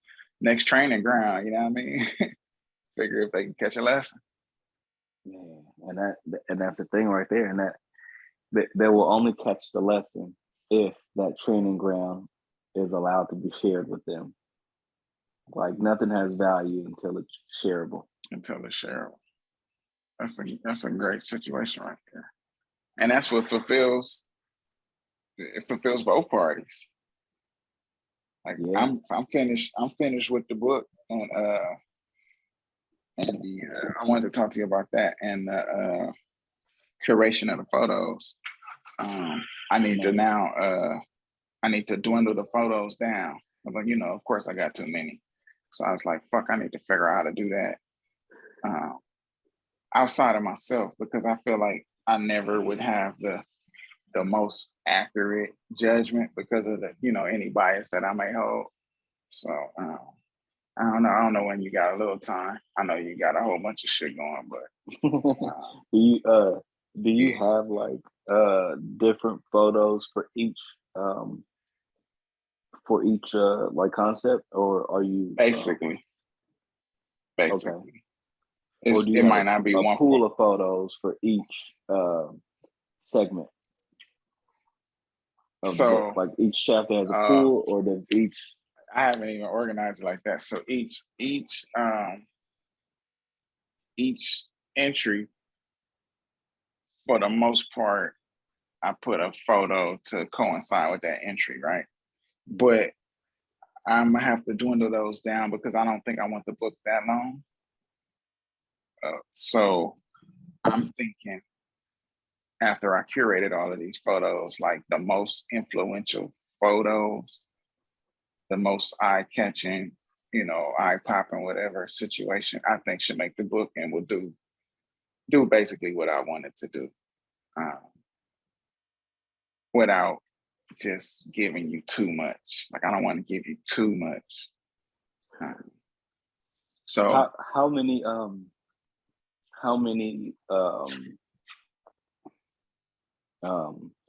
Speaker 3: training ground. You know what I mean? Figure if they can catch a lesson.
Speaker 2: Yeah, and that's the thing right there, and that they will only catch the lesson if that training ground is allowed to be shared with them. Like, nothing has value until it's shareable.
Speaker 3: That's a great situation right there. And that's what fulfills both parties. Like, I'm finished with the book, and I wanted to talk to you about that, and the curation of the photos. I need to now I need to dwindle the photos down. But of course I got too many. So I was like, fuck, I need to figure out how to do that outside of myself, because I feel like I never would have the most accurate judgment because of the, any bias that I may hold. So I don't know when you got a little time. I know you got a whole bunch of shit going, but
Speaker 2: do you have like different photos for each like concept, or are you
Speaker 3: basically?
Speaker 2: Okay.
Speaker 3: It might not be one
Speaker 2: pool of photos for each segment. So like each chapter has a pool, or does each?
Speaker 3: I haven't even organized it like that. So each entry, for the most part, I put a photo to coincide with that entry, right? But I'm gonna have to dwindle those down because I don't think I want the book that long. So I'm thinking, after I curated all of these photos, like the most influential photos, the most eye-catching, eye-popping, whatever situation I think should make the book, and will do basically what I wanted to do, without just giving you too much. Like, I don't want to give you too much. So
Speaker 2: how many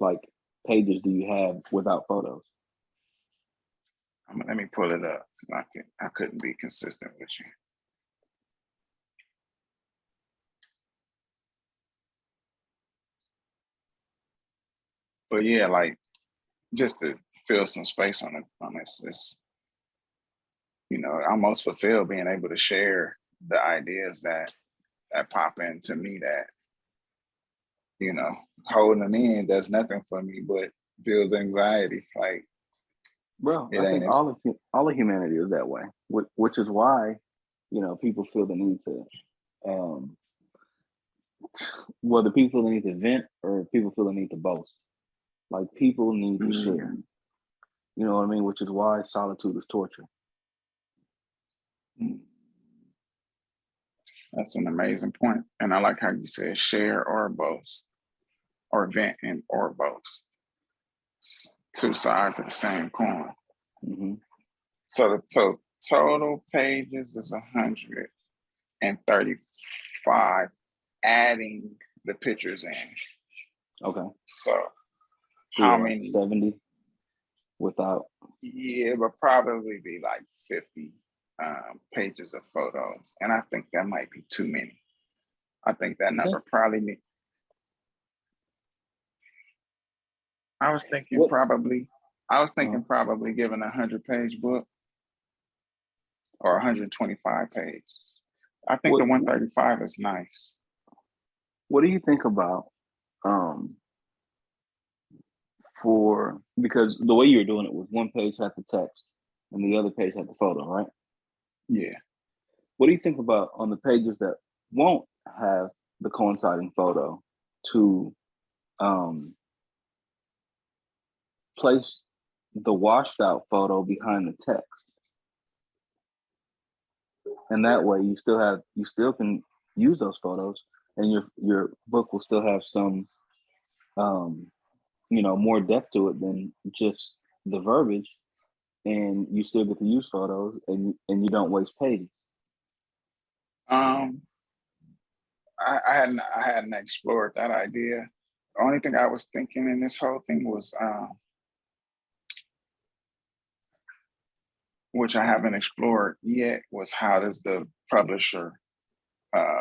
Speaker 2: like pages do you have without photos?
Speaker 3: Let me pull it up. I couldn't be consistent with you. But yeah, like, just to fill some space on this, I'm almost fulfilled being able to share the ideas that pop into me, that, holding them in does nothing for me but builds anxiety. Like,
Speaker 2: bro, I think all of humanity is that way, which is why, people feel the need to, whether people feel the need to vent or people feel the need to boast. Like, people need to share. You know what I mean? Which is why solitude is torture.
Speaker 3: That's an amazing point. And I like how you said share or boast, or vent and or boast. two sides of the same coin.
Speaker 2: Mm-hmm.
Speaker 3: So the total pages is 135, adding the pictures in.
Speaker 2: Okay.
Speaker 3: So how
Speaker 2: like
Speaker 3: many?
Speaker 2: 70 without?
Speaker 3: Yeah, but probably be like 50 pages of photos. And I think that might be too many. I think that number probably I was thinking probably giving a 100-page book or 125 pages. I think the 135 is nice.
Speaker 2: What do you think about because the way you were doing it was one page had the text and the other page had the photo, right?
Speaker 3: Yeah.
Speaker 2: What do you think about on the pages that won't have the coinciding photo to place the washed out photo behind the text? And that way you still can use those photos and your book will still have some more depth to it than just the verbiage, and you still get to use photos and you don't waste pages.
Speaker 3: I hadn't explored that idea. The only thing I was thinking in this whole thing was which I haven't explored yet, was how does the publisher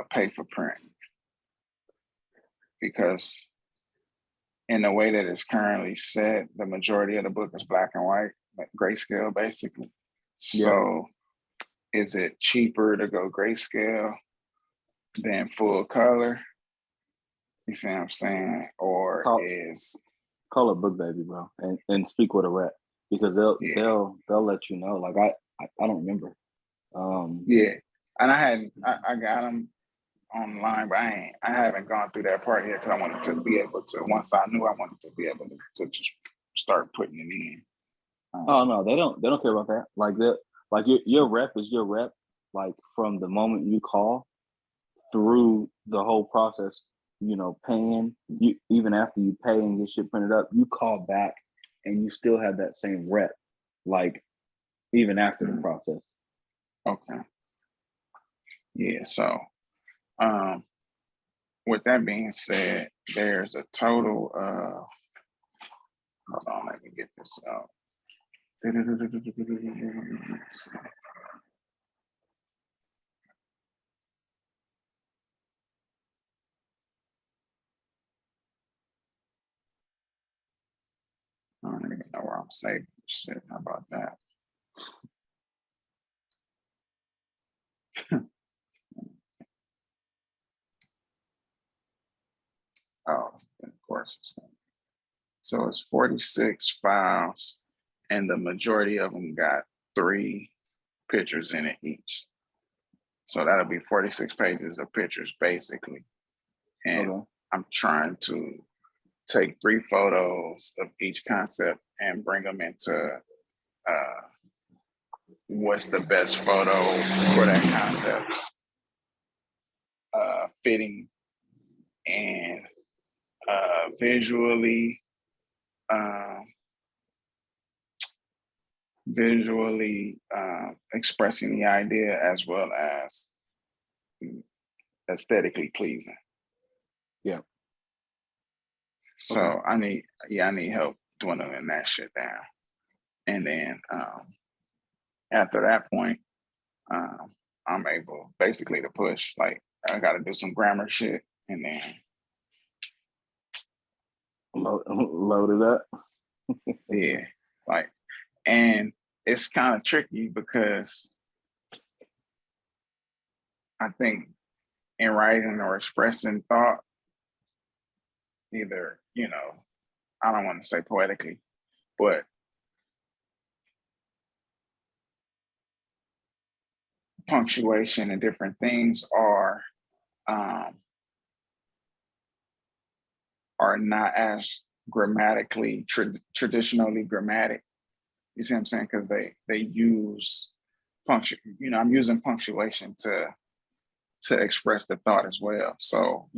Speaker 3: pay for print? Because in the way that it's currently set, the majority of the book is black and white, like grayscale, basically. So is it cheaper to go grayscale than full color? You see what I'm saying? Or
Speaker 2: call it book baby, bro, and speak with a rep, because they'll let you know. Like I don't remember.
Speaker 3: And I got them online, but I haven't gone through that part yet because I wanted to be able to. Once I knew, I wanted to be able to just start putting it in.
Speaker 2: Oh no, they don't care about that. Like your rep is your rep. Like from the moment you call through the whole process, paying you, even after you pay and get shit printed up, you call back and you still have that same rep, like even after the process.
Speaker 3: Okay. Yeah. So, with that being said, there's a total of, hold on, let me get this out. I don't even know where I'm saving shit. How about that? Oh, of course. So it's 46 files, and the majority of them got 3 pictures in it each. So that'll be 46 pages of pictures, basically. And I'm trying to take 3 photos of each concept and bring them into what's the best photo for that concept, fitting and visually expressing the idea as well as aesthetically pleasing.
Speaker 2: Yeah.
Speaker 3: So I need help dwindling that shit down. And then after that point, I'm able basically to push. Like I got to do some grammar shit and then
Speaker 2: load it up.
Speaker 3: Yeah, and it's kind of tricky because I think in writing or expressing thought, either, I don't want to say poetically, but punctuation and different things are not as grammatically traditionally grammatic. You see what I'm saying? Because they use I'm using punctuation to express the thought as well. So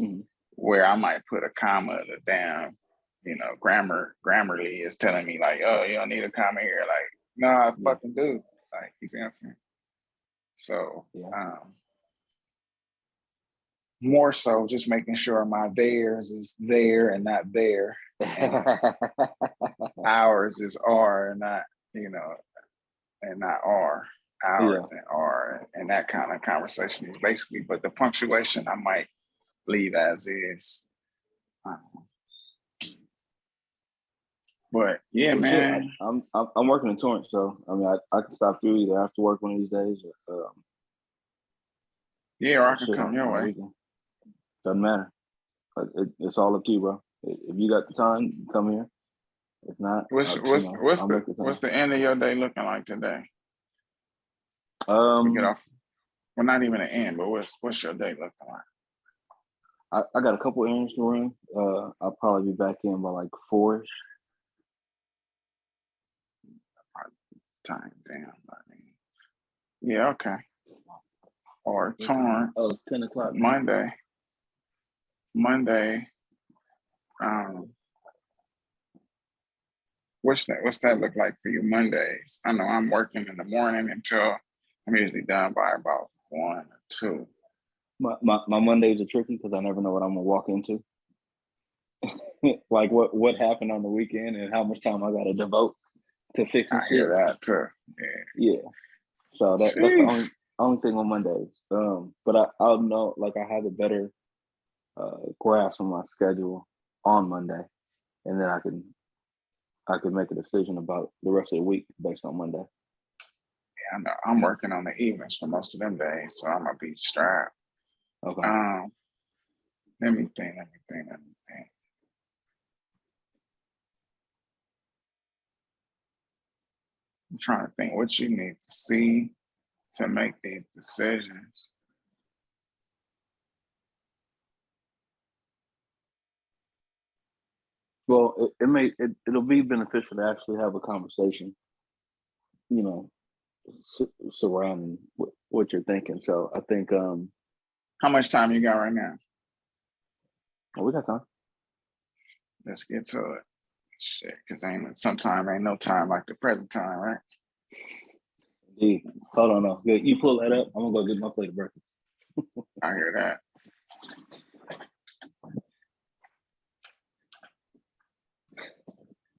Speaker 3: where I might put a comma at a damn you know, Grammarly is telling me like, oh, you don't need to come here. Like, no, I fucking do. Like, you see what I'm saying? So, more so just making sure my theirs is there and not there. And ours is are and not, you know, and not are. Ours and are. And that kind of conversation is basically, but the punctuation I might leave as is. But yeah, man.
Speaker 2: I'm working in Torrance, so I mean I can stop through either after work one of these days or
Speaker 3: or I can come your way.
Speaker 2: Doesn't matter. It's all up to you, bro. If you got the time, come here. If not,
Speaker 3: what's the end of your day looking like today? We get off. Well, not even an end, but what's your day looking like?
Speaker 2: I got a couple errands to run. I'll probably be back in by like 4-ish.
Speaker 3: Time, damn. I mean, yeah, okay. Or Torrance.
Speaker 2: 10 o'clock.
Speaker 3: Monday. What's that look like for you Mondays? I know I'm working in the morning until I'm usually done by about 1 or 2.
Speaker 2: My Mondays are tricky because I never know what I'm gonna walk into. Like what happened on the weekend and how much time I gotta devote to fixing shit. I
Speaker 3: hear that too.
Speaker 2: Yeah. So that's the only thing on Mondays. But I'll know, like I have a better grasp on my schedule on Monday, and then I can make a decision about the rest of the week based on Monday.
Speaker 3: Yeah, I know. I'm working on the evenings for most of them days, so I'm gonna be strapped.
Speaker 2: Okay.
Speaker 3: Let me think. I'm trying to think what you need to see to make these decisions.
Speaker 2: Well, it'll be beneficial to actually have a conversation, you know, surrounding what you're thinking. So I think.
Speaker 3: How much time you got right now?
Speaker 2: Oh, we got time.
Speaker 3: Let's get to it. Shit, because sometimes ain't no time like the present time, right?
Speaker 2: Indeed. Hold on, no. Good. You pull that up. I'm gonna go get my plate of breakfast.
Speaker 3: I hear that.